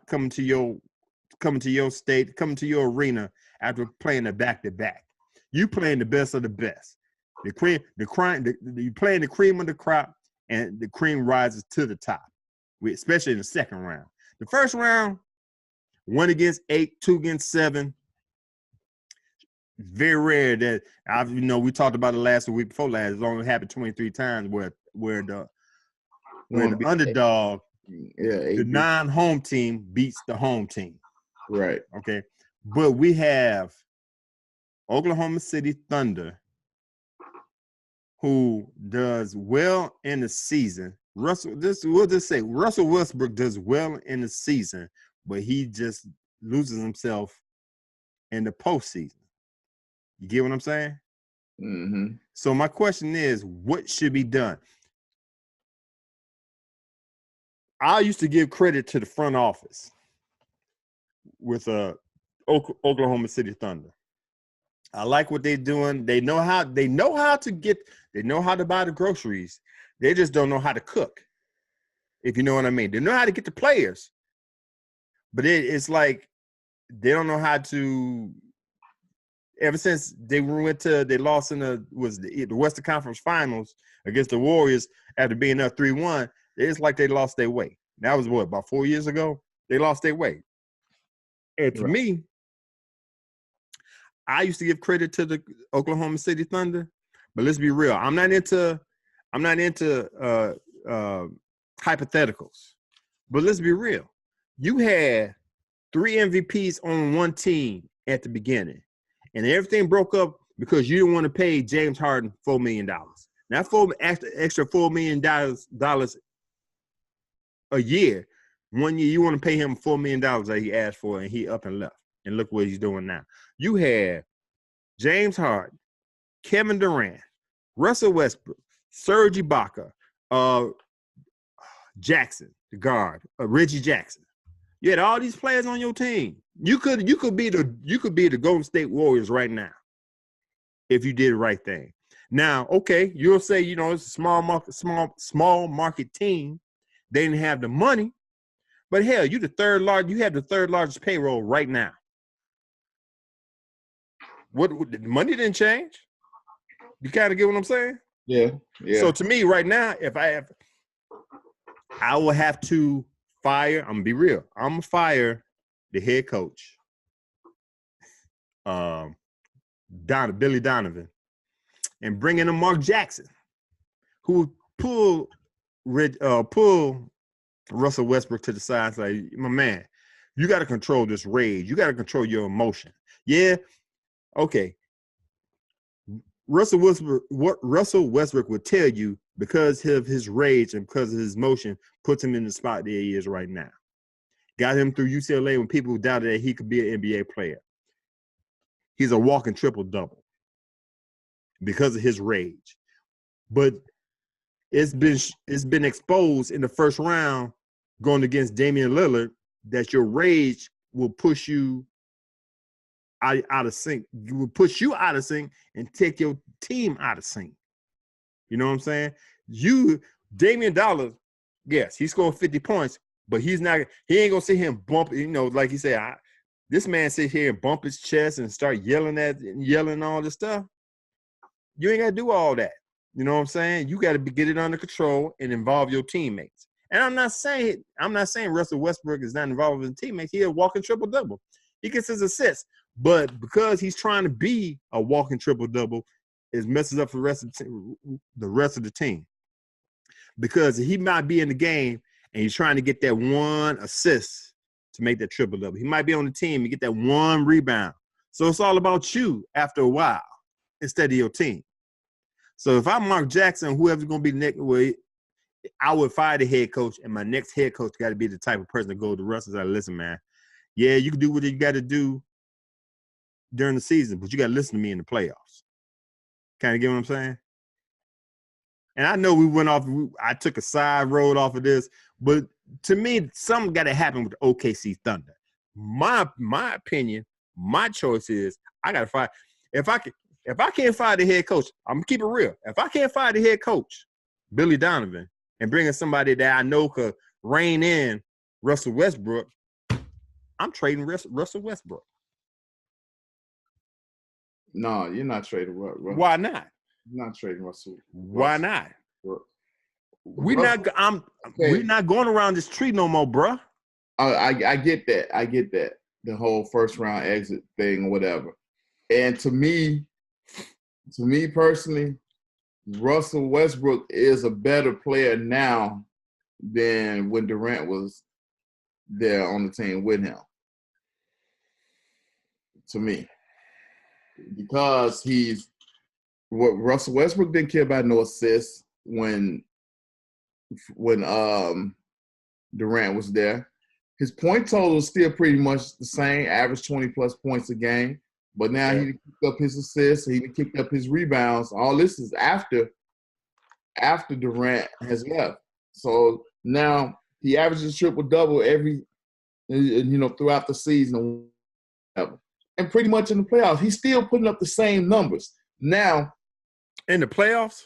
state, coming to your arena after playing a back-to-back. You playing the best of the best. You playing the cream of the crop, and the cream rises to the top, especially in the second round. The first round, 1 against 8, 2 against 7. Very rare that we talked about it last week before last. It's only happened 23 times where the underdog, the non-home team beats the home team. Right. Okay. But we have Oklahoma City Thunder, who does well in the season. We'll just say Russell Westbrook does well in the season, but he just loses himself in the postseason. You get what I'm saying? Mm-hmm. So my question is, what should be done? I used to give credit to the front office with Oklahoma City Thunder. I like what they're doing. They know how to buy the groceries. They just don't know how to cook. If you know what I mean. They know how to get the players. But it's like they don't know how to. Ever since they lost in the Western Conference Finals against the Warriors after being up 3-1, it's like they lost their way. That was about 4 years ago? They lost their way. And to me, I used to give credit to the Oklahoma City Thunder, but let's be real. I'm not into hypotheticals. But let's be real. You had 3 MVPs on one team at the beginning, and everything broke up because you didn't want to pay James Harden $4 million. Now, extra $4 million a year. 1 year, you want to pay him $4 million that he asked for, and he up and left. And look what he's doing now. You had James Harden, Kevin Durant, Russell Westbrook, Serge Ibaka, Jackson, the guard, Reggie Jackson. You had all these players on your team. You could be the Golden State Warriors right now if you did the right thing. Now, okay, you'll say, it's a small market team. They didn't have the money. But hell, you have the third largest payroll right now. What the money didn't change? You kind of get what I'm saying? Yeah. So to me, right now, I will have to fire. I'm gonna be real. I'm gonna fire the head coach, Billy Donovan, and bring in a Mark Jackson, who pull Russell Westbrook to the side and say, my man, you got to control this rage. You got to control your emotion. Yeah, okay. Russell Westbrook would tell you because of his rage and because of his emotion puts him in the spot that he is right now. Got him through UCLA when people doubted that he could be an NBA player. He's a walking triple-double because of his rage. But it's been exposed in the first round going against Damian Lillard that your rage will push you out of sync. You will push you out of sync and take your team out of sync. You know what I'm saying? Damian Dollar, yes, he scored 50 points, but he ain't gonna sit here and bump, like he said, this man sit here and bump his chest and start yelling all this stuff. You ain't gotta do all that. You know what I'm saying? You got to get it under control and involve your teammates. And I'm not saying Russell Westbrook is not involved with his teammates. He's a walking triple-double. He gets his assists. But because he's trying to be a walking triple-double, it messes up the rest of the team. Because he might be in the game and he's trying to get that one assist to make that triple-double. He might be on the team and get that one rebound. So it's all about you after a while instead of your team. So if I'm Mark Jackson, whoever's going to be next, I would fire the head coach, and my next head coach got to be the type of person to go to Russ and say, listen, man, yeah, you can do what you got to do during the season, but you got to listen to me in the playoffs. Kind of get what I'm saying? And I know I took a side road off of this, but to me, something got to happen with the OKC Thunder. My opinion, my choice is I got to fire. If I can't fire the head coach, I'm going to keep it real. If I can't fire the head coach, Billy Donovan, and bring in somebody that I know could rein in Russell Westbrook, I'm trading Russell Westbrook. No, you're not trading Russell. Why not? You're not trading Russell. Why not? We're not going around this tree no more, bruh. I get that. I get that. The whole first round exit thing or whatever. And to me personally, Russell Westbrook is a better player now than when Durant was there on the team with him. To me. Because Russell Westbrook didn't care about no assists when Durant was there. His point total is still pretty much the same, average 20-plus points a game. But now he kicked up his assists, he kicked up his rebounds. All this is after Durant has left. So now he averages triple-double throughout the season. and pretty much in the playoffs. He's still putting up the same numbers. Now, in the playoffs?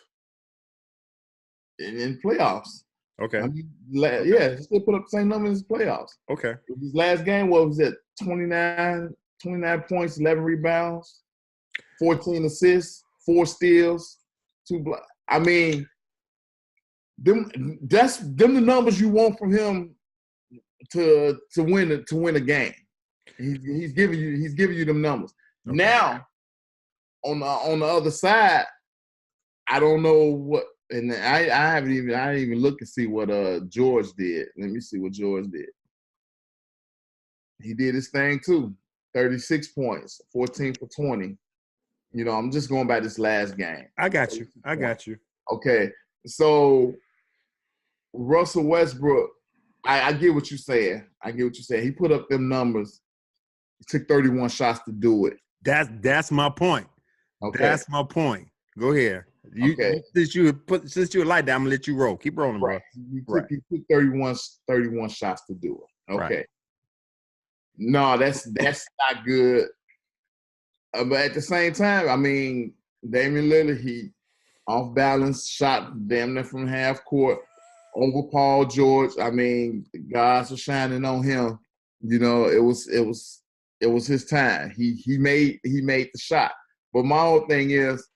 in playoffs. Okay. I mean, yeah, he still put up the same numbers in the playoffs. Okay. His last game, what was it? 29 points, 11 rebounds, 14 assists, 4 steals, 2 blocks. I mean, them the numbers you want from him to win a game. He's giving you them numbers. Okay. Now, on the other side, I don't know what, and I didn't even look and see what George did. Let me see what George did. He did his thing too. 36 points, 14 for 20. You know, I'm just going by this last game. I got you. Okay, so Russell Westbrook, I get what you're saying. He put up them numbers. He took 31 shots to do it. That's my point. Okay. That's my point. Go ahead. Since you a light down, I'm gonna let you roll. Keep rolling, bro. He took 31 shots to do it. Okay. Right. No, that's not good. But at the same time, I mean, Damian Lillard, he off balance shot damn near from half court over Paul George. I mean, the guys were shining on him. You know, it was his time. He made the shot. But my whole thing is,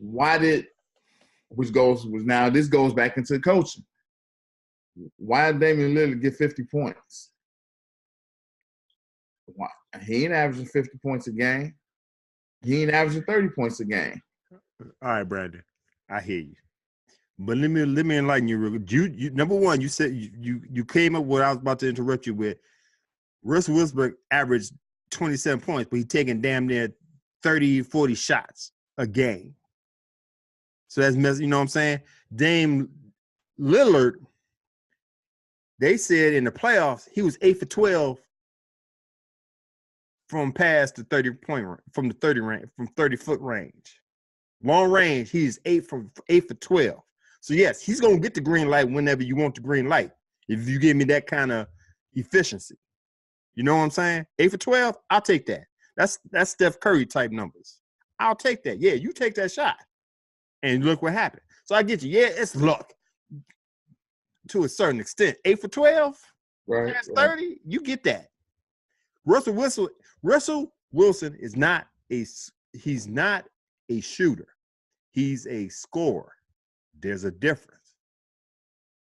this goes back into coaching. Why did Damian Lillard get 50 points? Why? He ain't averaging 50 points a game. He ain't averaging 30 points a game. All right, Brandon, I hear you. But let me enlighten you real quick. You number one, you said you came up with what I was about to interrupt you with. Russell Westbrook averaged 27 points, but he's taking damn near 30, 40 shots a game. So that's messy, you know what I'm saying? Dame Lillard, they said in the playoffs, he was 8 for 12 from past the 30-point from the 30-foot range. Long range, he's 8 for 12. So yes, he's gonna get the green light whenever you want the green light. If you give me that kind of efficiency. You know what I'm saying? 8 for 12, I'll take that. That's Steph Curry type numbers. I'll take that. Yeah, you take that shot. And look what happened. So I get you. Yeah, it's luck to a certain extent. 8 for 12, right? That's 30. You get that. Russell Wilson is not he's not a shooter. He's a scorer. There's a difference.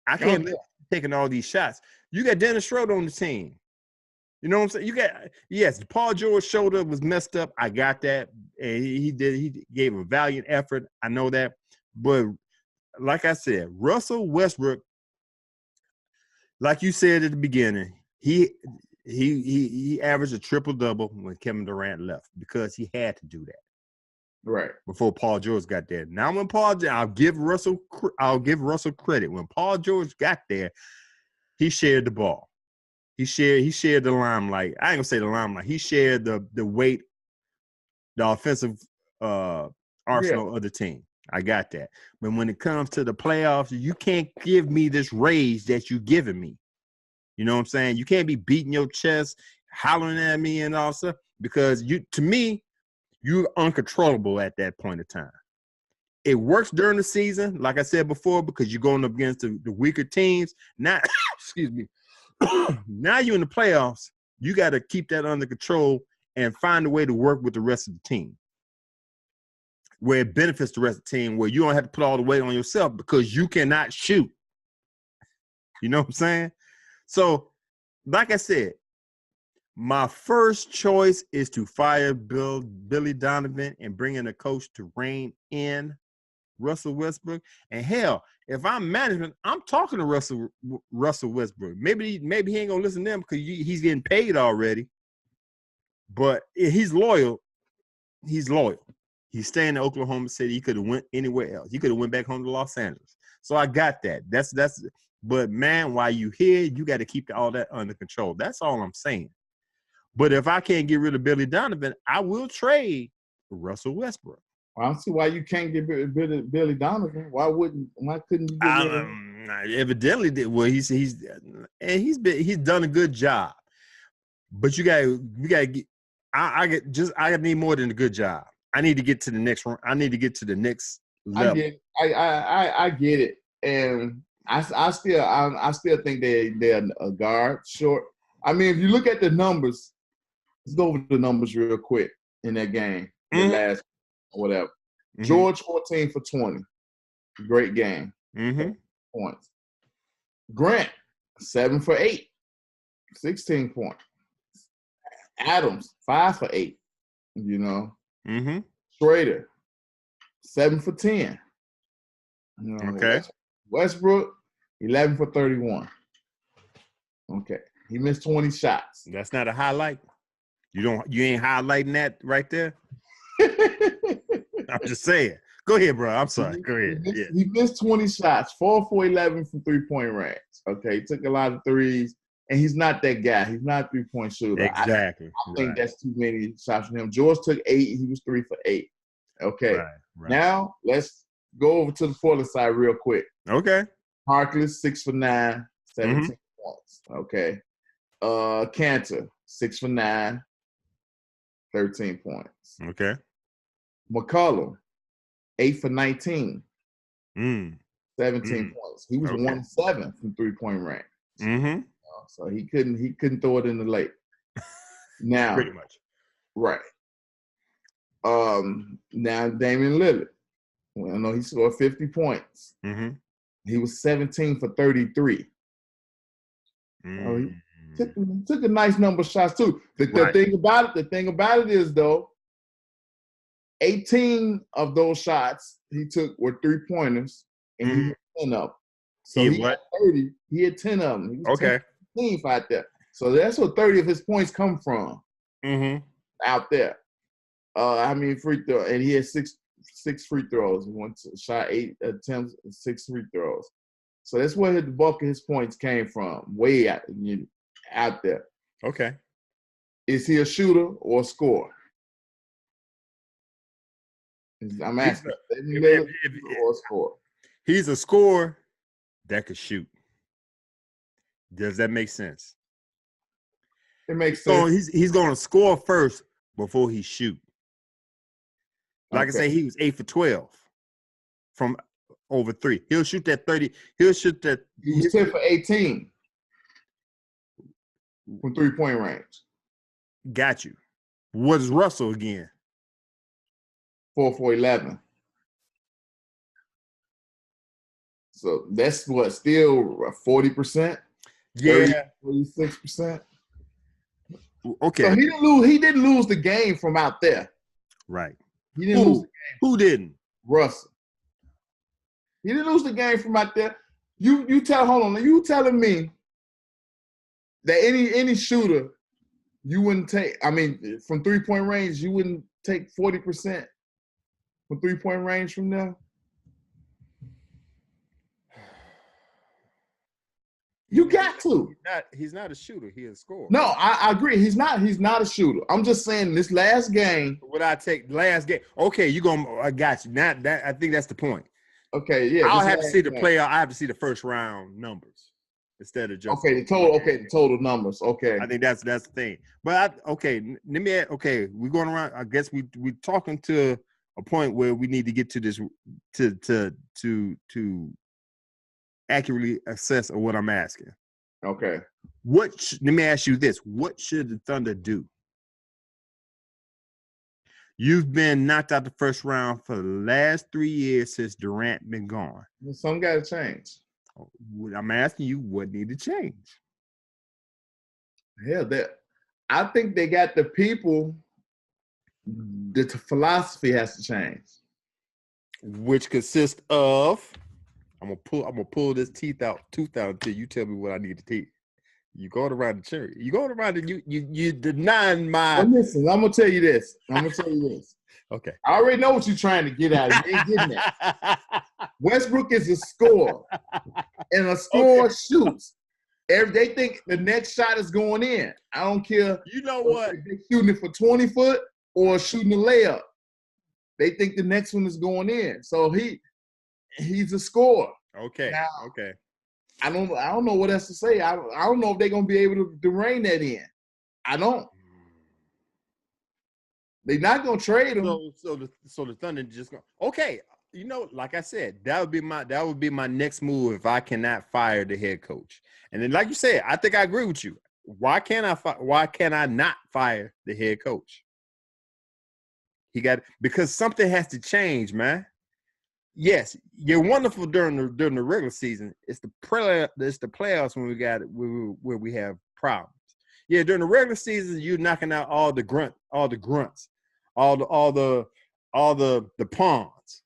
I can't live taking all these shots. You got Dennis Schroeder on the team. You know what I'm saying? Yes, Paul George's shoulder was messed up. I got that. And he gave a valiant effort. I know that. But like I said, Russell Westbrook, like you said at the beginning, he averaged a triple-double when Kevin Durant left because he had to do that. Right. Before Paul George got there. Now when I'll give Russell credit. When Paul George got there, he shared the ball. He shared the limelight. I ain't gonna say the limelight. He shared the weight, the offensive arsenal of the team. I got that. But when it comes to the playoffs, you can't give me this rage that you're giving me. You know what I'm saying? You can't be beating your chest, hollering at me and all stuff because to me, you're uncontrollable at that point in time. It works during the season, like I said before, because you're going up against the weaker teams. Now, excuse me. Now you're in the playoffs, you got to keep that under control and find a way to work with the rest of the team where it benefits the rest of the team, where you don't have to put all the weight on yourself because you cannot shoot. You know what I'm saying? So, like I said, my first choice is to fire Billy Donovan and bring in a coach to rein in Russell Westbrook. And hell, if I'm management, I'm talking to Russell Westbrook. Maybe he ain't gonna listen to them because he's getting paid already. But he's loyal. He's loyal. He's staying in Oklahoma City. He could have went anywhere else. He could have went back home to Los Angeles. So I got that. That's. But man, while you here, you got to keep all that under control. That's all I'm saying. But if I can't get rid of Billy Donovan, I will trade Russell Westbrook. I don't see why you can't get Billy Donovan. Why couldn't you get rid of him? Evidently did. Well, he's done a good job. But we got to get I need more than a good job. I need to get to the next one. I need to get to the next level. I get it, and I still think they're a guard short. I mean, if you look at the numbers, let's go over the numbers real quick in that game, the last whatever. Mhm. George 14 for 20, great game, points. Grant 7 for 8, 16 points. Adams 5 for 8, you know. Mm-hmm. Schrader 7 for 10. You know, Okay. Westbrook 11 for 31. Okay, he missed 20 shots. That's not a highlight. You ain't highlighting that right there. I'm just saying. Go ahead, bro. I'm sorry. Go ahead. He missed 20 shots, 4 for 11 from 3-point range. Okay, he took a lot of threes, and he's not that guy. He's not a 3-point shooter. Exactly. I think that's too many shots from him. George took 8. He was 3 for 8. Okay. Right. Now let's go over to the Portland side real quick. Okay. Harkless 6 for 9, 17 points. Okay. Cantor 6 for 9, 13 points. Okay. McCollum 8 for 19, 17 points. He was 1-7 from 3-point range. Mm-hmm. So he couldn't throw it in the lake. Now, pretty much. Right. Now Damian Lillard. Well, I know he scored 50 points. Mm-hmm. He was 17 for 33. He took a nice number of shots too. The thing about it is though, 18 of those shots he took were 3-pointers, and he hit 10 of them. So he had 30. He had 10 of them. He was 10 out there. So that's what 30 of his points come from. Out there. Free throw, and he had six free throws. He shot 8 attempts, 6 free throws. So that's where the bulk of his points came from, way out there. Okay. Is he a shooter or a scorer? I'm asking. Or a scorer? He's a scorer that could shoot. Does that make sense? It makes sense. So he's going to score first before he shoot. Like I say, he was 8 for 12 from over 3. He'll shoot that 30. He'll shoot that. He was 10 for 18 from 3-point range. Got you. What is Russell again? 4 for 11. So that's what, still 40%? Yeah. 46%. Okay. So he didn't lose the game from out there. Right. He didn't lose the game. Who didn't? Russell. He didn't lose the game from out there. You telling me that any shooter you wouldn't take, from 3-point range, you wouldn't take 40% from 3-point range from there? You got to. He's not a shooter. He's a scorer. No, I agree. He's not a shooter. I'm just saying this last game. Would I take last game? Okay, I got you. Now that I think that's the point. Okay, yeah. I'll have to see the player. I have to see the first round numbers instead of just the total numbers. Okay. I think that's the thing. But let me add, we're going around. I guess we're talking to a point where we need to get to this to accurately assess what I'm asking. Okay. Let me ask you this. What should the Thunder do? You've been knocked out the first round for the last 3 years since Durant been gone. Well, some got to change. I'm asking you what need to change. Hell, I think they got the people. The philosophy has to change, which consists of. I'm gonna pull this tooth out until you tell me what I need to teach. You going around the cherry. You going around the you denying my. Well, listen, I'm gonna tell you this. Okay. I already know what you're trying to get at. You ain't getting that. Westbrook is a scorer, and a scorer shoots. They think the next shot is going in. I don't care. You know what? If they're shooting it for 20 foot or shooting a layup. They think the next one is going in. So he's a scorer. Okay. Now, okay. I don't know what else to say. I don't know if they're gonna be able to rein that in. I don't. They're not gonna trade him. So the Thunder just go, okay. You know, like I said, that would be my next move if I cannot fire the head coach. And then, like you said, I think I agree with you. Why can I not fire the head coach? Because something has to change, man. Yes, you're wonderful during the regular season. It's the playoffs where we have problems. Yeah, during the regular season, you're knocking out all the grunts, all the pawns.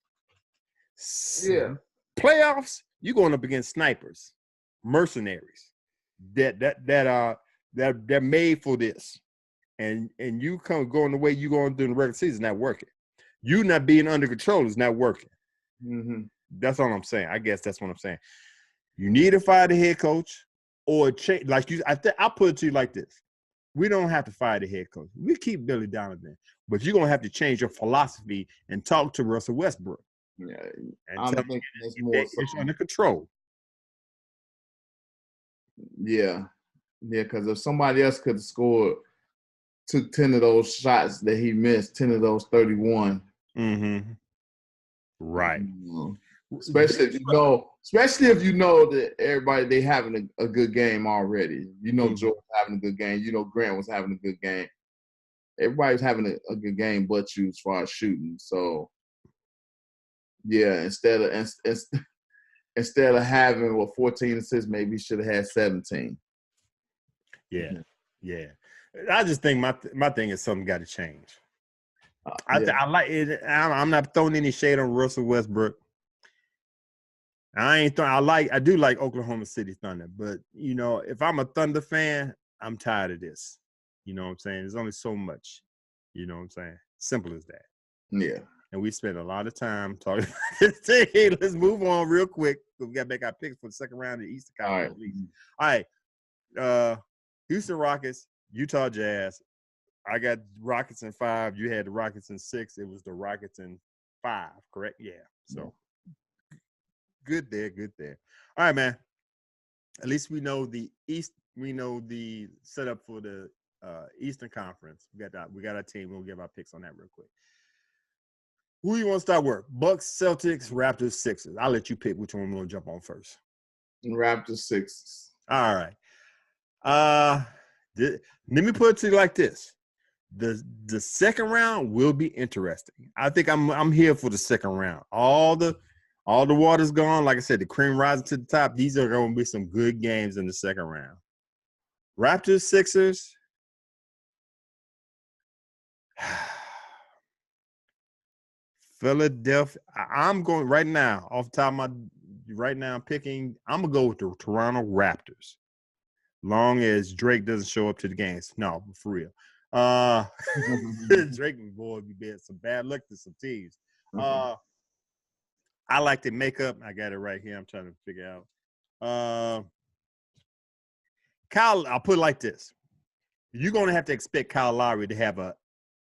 Yeah. Playoffs, you're going up against snipers, mercenaries that they're made for this. And you going the way you going during the regular season, not working. You not being under control is not working. Mm-hmm. That's all I'm saying. I guess that's what I'm saying. You need to fire the head coach or change. Like I'll put it to you like this: we don't have to fire the head coach. We keep Billy Donovan, but you're gonna have to change your philosophy and talk to Russell Westbrook. Yeah, and I'm tell thinking him it's more. it's under control. Yeah, because if somebody else could have scored, took 10 of those shots that he missed, 10 of those 31. Mm-hmm. Right. Especially if you know that everybody they having a good game already. You know, George having a good game. You know, Grant was having a good game. Everybody's having a good game, but you as far as shooting. So, yeah, instead of having 14 assists, maybe he should have had 17. Yeah. I just think my thing is something got to change. I like it. I'm not throwing any shade on Russell Westbrook. I do like Oklahoma City Thunder, but you know, if I'm a Thunder fan, I'm tired of this. You know what I'm saying? There's only so much. You know what I'm saying? Simple as that. Yeah. And we spent a lot of time talking about this thing. Let's move on real quick. We got back our picks for the second round of the Eastern Conference. All right. Houston Rockets, Utah Jazz. I got Rockets in 5. You had the Rockets in 6. It was the Rockets in 5, correct? Yeah. So good there. All right, man. At least we know the East. We know the setup for the Eastern Conference. We got our team. We'll give our picks on that real quick. Who you want to start with? Bucks, Celtics, Raptors, Sixers. I'll let you pick which one we're going to jump on first. Raptors, Sixers. All right. Let me put it to you like this. The second round will be interesting. I think I'm here for the second round. All the water's gone. Like I said, the cream rising to the top. These are going to be some good games in the second round. Raptors, Sixers. Philadelphia. I'm going right now off the top of I'm picking. I'm gonna go with the Toronto Raptors. Long as Drake doesn't show up to the games. No, for real. Drake boy be bad. Some bad luck to some teams. I like the makeup. I got it right here. I'm trying to figure out. Kyle, I'll put it like this. You're gonna have to expect Kyle Lowry to have a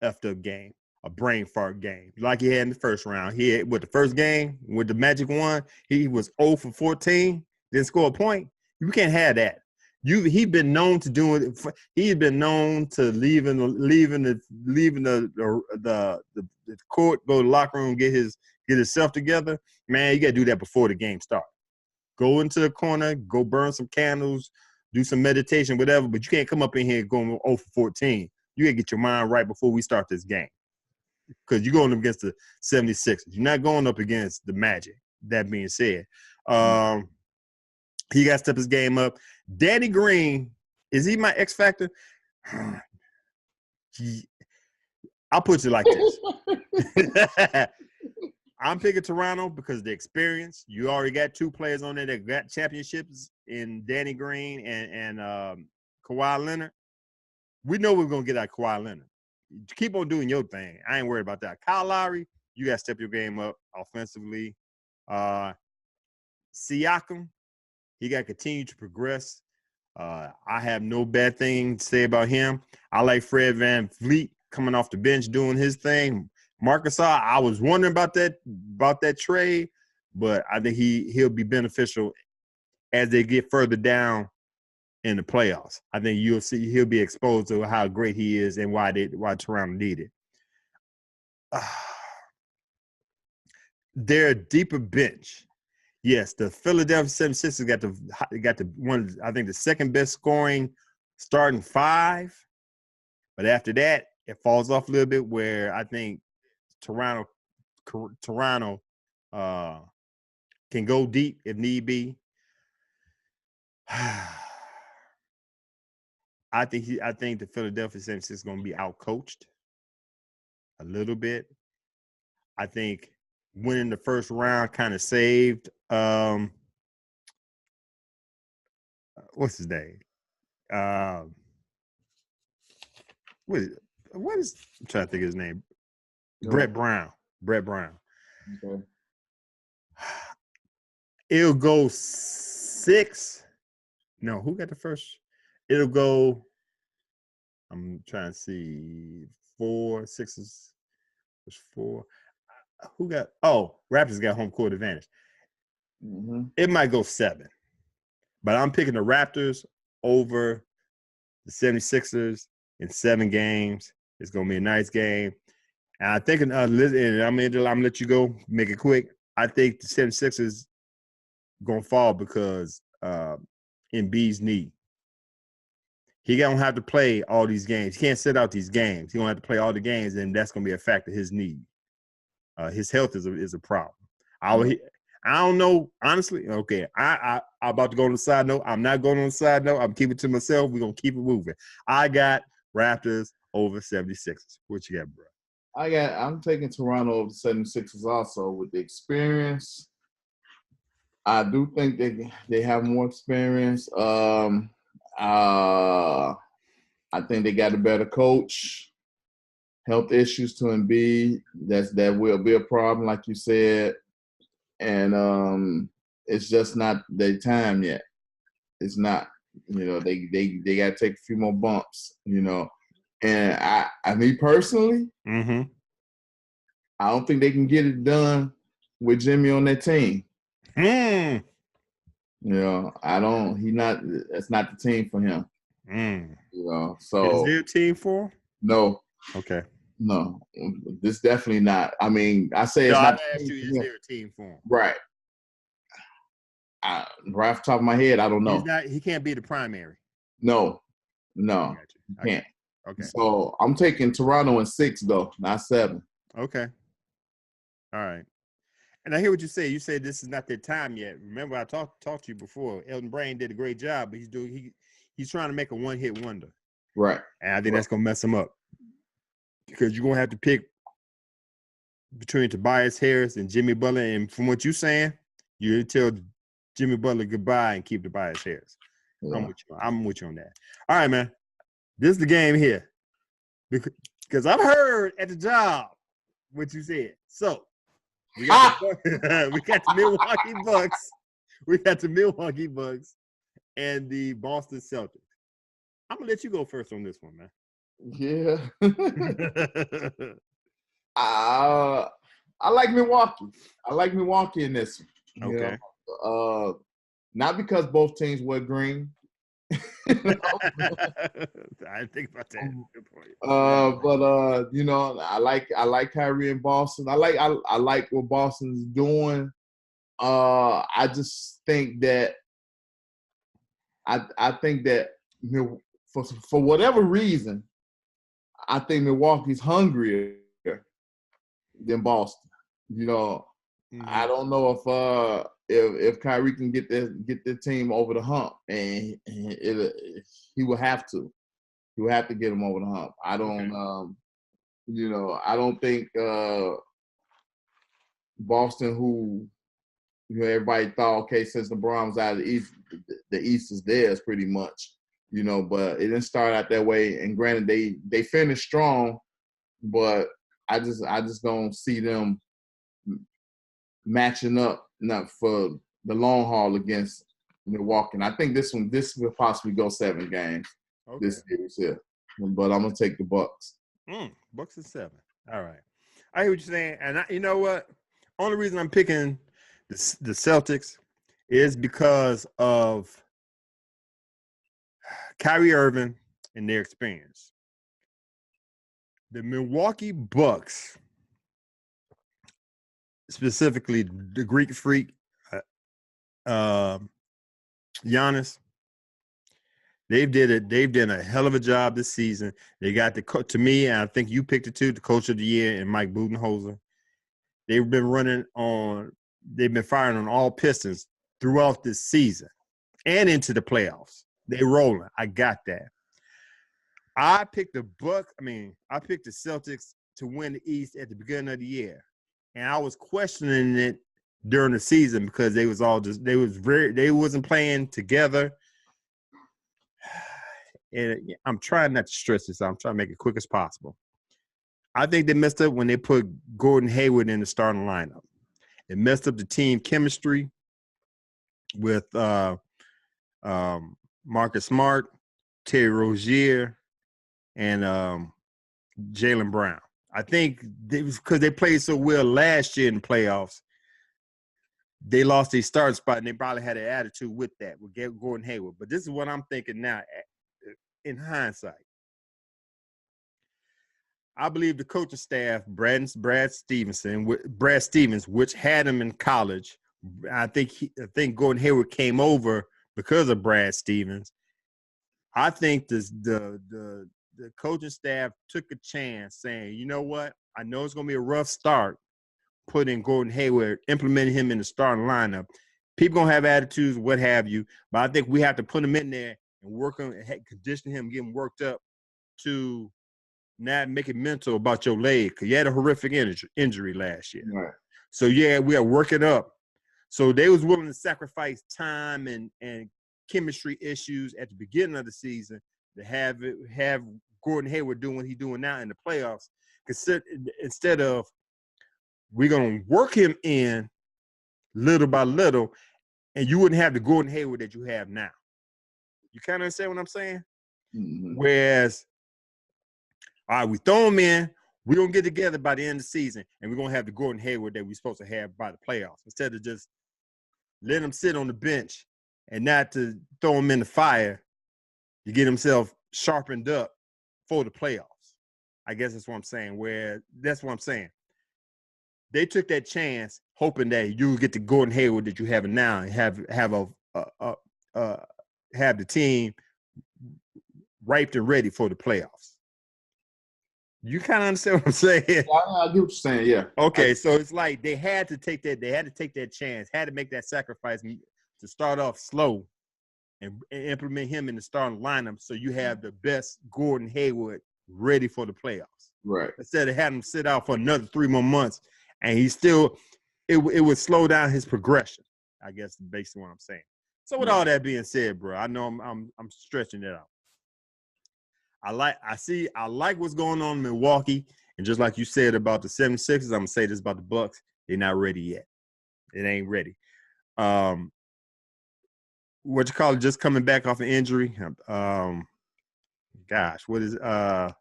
effed up game, a brain fart game, like he had in the first round. He had, with the first game with the Magic one, he was 0 for 14, didn't score a point. You can't have that. He's been known to do it. He's been known to leaving the court, go to the locker room, get himself together. Man, you got to do that before the game starts. Go into the corner, go burn some candles, do some meditation, whatever. But you can't come up in here going 0 for 14. You got to get your mind right before we start this game, because you're going up against the 76ers. You're not going up against the Magic. That being said, he got to step his game up. Danny Green, is he my X factor? I'll put it like this. I'm picking Toronto because of the experience. You already got 2 players on there that got championships in Danny Green and Kawhi Leonard. We know we're going to get out Kawhi Leonard. Keep on doing your thing. I ain't worried about that. Kyle Lowry, you got to step your game up offensively. Siakam, he got to continue to progress. I have no bad thing to say about him. I like Fred VanVleet coming off the bench doing his thing. Marc Gasol, I was wondering about that trade, but I think he'll be beneficial as they get further down in the playoffs. I think you'll see he'll be exposed to how great he is and why Toronto needed. They're a deeper bench. Yes, the Philadelphia 76ers got the one, I think the second best scoring starting five. But after that, it falls off a little bit where I think Toronto can go deep if need be. I think the Philadelphia 76ers is going to be outcoached a little bit. I think winning the first round kind of saved what's his name? What is I'm trying to think of his name? Brett Brown. Okay. It'll go 6. No, who got the first? It'll go. I'm trying to see 4, 6 is 4. Who got? Oh, Raptors got home court advantage. Mm-hmm. It might go 7, but I'm picking the Raptors over the 76ers in 7 games. It's gonna be a nice game. And I think, and I'm gonna let you go, make it quick. I think the 76ers gonna fall because Embiid's knee. He don't have to play all these games. He can't sit out these games. He gonna have to play all the games, and that's gonna be a factor. His knee, his health is a problem. I don't know, honestly. Okay, I'm about to go on the side note. I'm not going on the side note. I'm keeping it to myself. We're gonna keep it moving. I got Raptors over 76ers. What you got, bro? I'm taking Toronto over the 76ers also with the experience. I do think they have more experience. I think they got a better coach. Health issues to Embiid, that will be a problem, like you said. And it's just not their time yet. It's not. They got to take a few more bumps. And me personally, mm-hmm. I don't think they can get it done with Jimmy on their team. Mm. I don't. That's not the team for him. Mm. So is there a team for him? No. Okay. No, this definitely not. I mean, I say it's no, not. I asked you, is there a team for him? Right. Right off the top of my head, I don't know. He can't be the primary. No, I can't. Okay. So I'm taking Toronto in 6 though, not 7. Okay. All right. And I hear what you say. You said this is not their time yet. Remember, I talked to you before. Elton Brand did a great job, but he's trying to make a one-hit wonder. Right. And I think that's gonna mess him up. Because you're gonna have to pick between Tobias Harris and Jimmy Butler. And from what you're saying, you tell Jimmy Butler goodbye and keep Tobias Harris. Yeah. I'm with you on that. All right, man. This is the game here. Because I've heard at the job what you said. So we got the Milwaukee Bucks. We got the Milwaukee Bucks and the Boston Celtics. I'm gonna let you go first on this one, man. Yeah. I like Milwaukee. I like Milwaukee in this one. Okay. Not because both teams wear green. I didn't think about that. Good point. But I like Kyrie in Boston. I like what Boston's doing. I just think that I think that for whatever reason, I think Milwaukee's hungrier than Boston. Mm-hmm. I don't know if Kyrie can get the team over the hump, and he will have to. He will have to get him over the hump. I don't. Okay. I don't think Boston, who everybody thought, okay, since LeBron was out of the East is theirs pretty much. But it didn't start out that way. And granted, they finished strong, but I just don't see them matching up not for the long haul against Milwaukee. And I think this will possibly go 7 games. Okay. This series here. But I'm gonna take the Bucks. Bucks is 7. All right. I hear what you're saying, and you know what? Only reason I'm picking the Celtics is because of Kyrie Irving and their experience. The Milwaukee Bucks specifically the Greek Freak, Giannis. They've done a hell of a job this season. They got to me, and I think you picked it too, the coach of the year, and Mike Budenholzer. They've been firing on all pistons throughout this season and into the playoffs. They rolling. I got that. I picked the Celtics to win the East at the beginning of the year. And I was questioning it during the season because they wasn't playing together. And I'm trying not to stress this. I'm trying to make it quick as possible. I think they messed up when they put Gordon Hayward in the starting lineup. It messed up the team chemistry with Marcus Smart, Terry Rozier, and Jaylen Brown. I think because they played so well last year in the playoffs, they lost their starting spot, and they probably had an attitude with that, with Gordon Hayward. But this is what I'm thinking now in hindsight. I believe the coaching staff, Brad Stevens, which had him in college. I think Gordon Hayward came over because of Brad Stevens. I think the coaching staff took a chance saying, you know what? I know it's going to be a rough start putting Gordon Hayward, implementing him in the starting lineup. People going to have attitudes, what have you, but I think we have to put him in there and work on condition him, get him worked up to not make it mental about your leg because you had a horrific injury last year. Right. So, yeah, we are working up. So they was willing to sacrifice time and chemistry issues at the beginning of the season to have Gordon Hayward doing what he's doing now in the playoffs. Instead of we're going to work him in little by little, and you wouldn't have the Gordon Hayward that you have now. You kind of understand what I'm saying? Mm-hmm. Whereas, all right, we throw him in, we're going to get together by the end of the season, and we're going to have the Gordon Hayward that we're supposed to have by the playoffs instead of just letting him sit on the bench and not to throw him in the fire to get himself sharpened up for the playoffs. I guess that's what I'm saying. That's what I'm saying. They took that chance hoping that you would get the Gordon Hayward that you have now and have the team ripe and ready for the playoffs. You kind of understand what I'm saying? Yeah, I get what you're saying, yeah. Okay, so it's like they had to take that chance, had to make that sacrifice to start off slow and implement him in the starting lineup so you have the best Gordon Hayward ready for the playoffs. Right. Instead of having him sit out for another 3 more months and he still it would slow down his progression, I guess, based on what I'm saying. So with all that being said, bro, I know I'm stretching it out. I like what's going on in Milwaukee. And just like you said about the 76ers, I'm going to say this about the Bucks. They're not ready yet. It ain't ready. What you call it, just coming back off an injury. What is not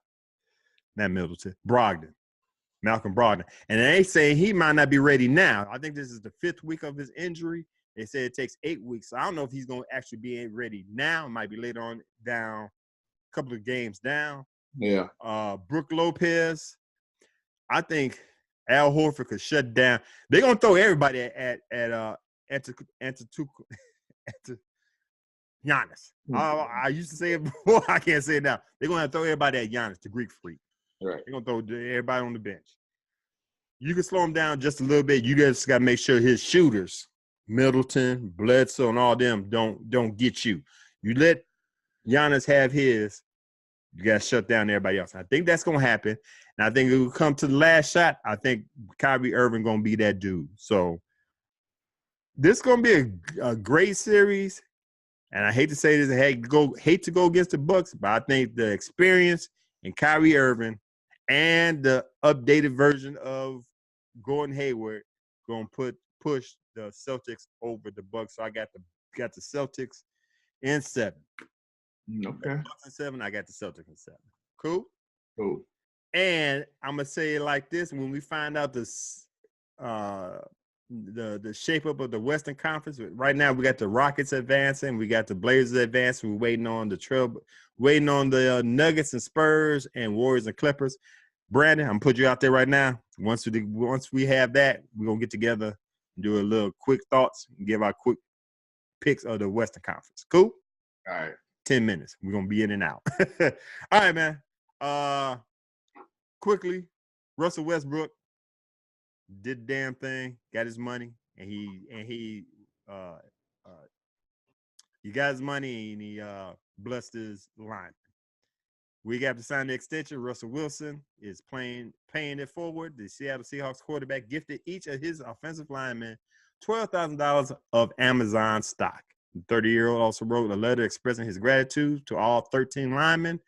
Middleton? Brogdon. Malcolm Brogdon. And they say he might not be ready now. I think this is the 5th week of his injury. They say it takes 8 weeks. So I don't know if he's going to actually be ready now. It might be later on down. Couple of games down. Yeah. Brook Lopez. I think Al Horford could shut down. They're gonna throw everybody at Giannis. I used to say it before. I can't say it now. They're gonna throw everybody at Giannis, the Greek Freak. Right. They're gonna throw everybody on the bench. You can slow him down just a little bit. You just gotta make sure his shooters, Middleton, Bledsoe, and all them don't get you. You let Giannis have his, you got to shut down everybody else. I think that's going to happen. And I think it will come to the last shot. I think Kyrie Irving going to be that dude. So this is going to be a great series. And I hate to say this, I hate to go against the Bucks, but I think the experience in Kyrie Irving and the updated version of Gordon Hayward going to push the Celtics over the Bucks. So I got the Celtics in 7. Okay. Bucks in 7, I got the Celtics in 7. Cool? Cool. And I'm going to say it like this. When we find out the shape up of the Western Conference, right now we got the Rockets advancing. We got the Blazers advancing. We're waiting on the Nuggets and Spurs and Warriors and Clippers. Brandon, I'm gonna put you out there right now. Once we have that, we're gonna get together and do a little quick thoughts and give our quick picks of the Western Conference. Cool? All right. 10 minutes. We're gonna be in and out. All right, man. Quickly, Russell Westbrook did the damn thing, got his money, and he got his money and he blessed his line. Week after signing the extension, Russell Wilson is paying it forward. The Seattle Seahawks quarterback gifted each of his offensive linemen $12,000 of Amazon stock. The 30-year-old also wrote a letter expressing his gratitude to all 13 linemen.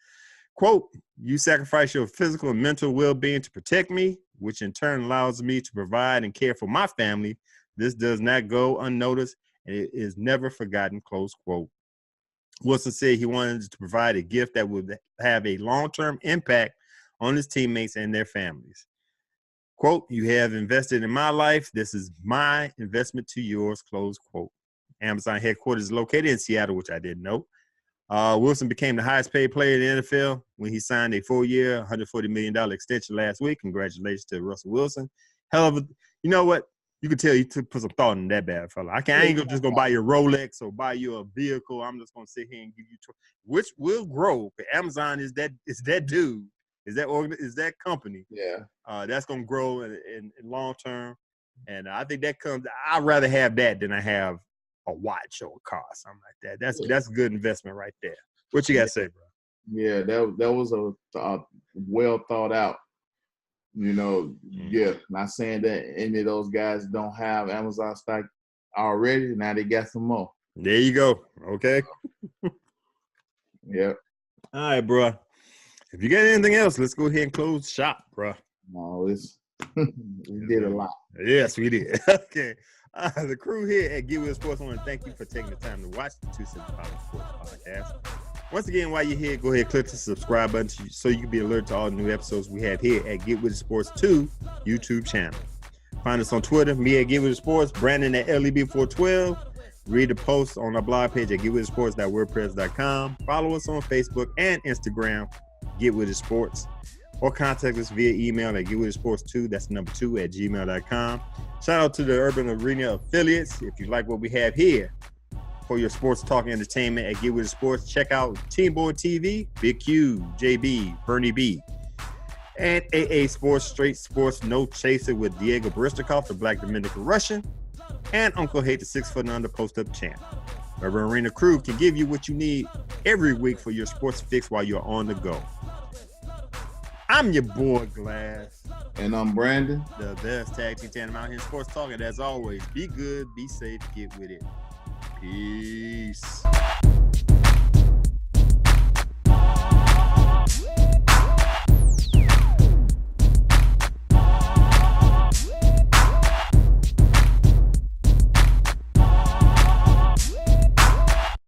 Quote, "You sacrifice your physical and mental well-being to protect me, which in turn allows me to provide and care for my family. This does not go unnoticed, and it is never forgotten," close quote. Wilson said he wanted to provide a gift that would have a long-term impact on his teammates and their families. Quote, "You have invested in my life. This is my investment to yours," close quote. Amazon headquarters is located in Seattle, which I didn't know. Wilson became the highest paid player in the NFL when he signed a 4-year, $140 million extension last week. Congratulations to Russell Wilson. Hell of a, you know what? You can tell you to put some thought in that bad fella. I ain't just gonna buy you a Rolex or buy you a vehicle. I'm just gonna sit here and give you, which will grow. Amazon is that dude, is that company. Yeah. That's gonna grow in long term, and I think that comes. I'd rather have that than I have a watch or a car, something like that. That's a good investment right there. What you got to say, bro? Yeah, that was a well thought out. You know, yeah, not saying that any of those guys don't have Amazon stock already. Now they got some more. There you go. Okay. Yep. All right, bro. If you got anything else, let's go ahead and close shop, bro. No, we did a lot. Yes, we did. Okay. The crew here at Get With Sports, I want to thank you for taking the time to watch the 275 Sports Podcast. Once again, while you're here, go ahead and click the subscribe button so you can be alerted to all the new episodes we have here at Get With Sports 2 YouTube channel. Find us on Twitter, me at Get With Sports, Brandon at LEB412. Read the posts on our blog page at getwithsports.wordpress.com. Follow us on Facebook and Instagram, Get With Sports. Or contact us via email at getwithsports2, that's number 2, at gmail.com. Shout out to the Urban Arena affiliates. If you like what we have here for your sports talk and entertainment at Get With Sports, check out Team Board TV, Big Q, JB, Bernie B, and AA Sports, Straight Sports, No Chaser with Diego Baristikoff, the Black Dominican Russian, and Uncle Hate, the 6'0" post-up champ. Urban Arena crew can give you what you need every week for your sports fix while you're on the go. I'm your boy Glass. And I'm Brandon. The best tag team tandem out here in sports talk. And as always, be good, be safe, get with it. Peace.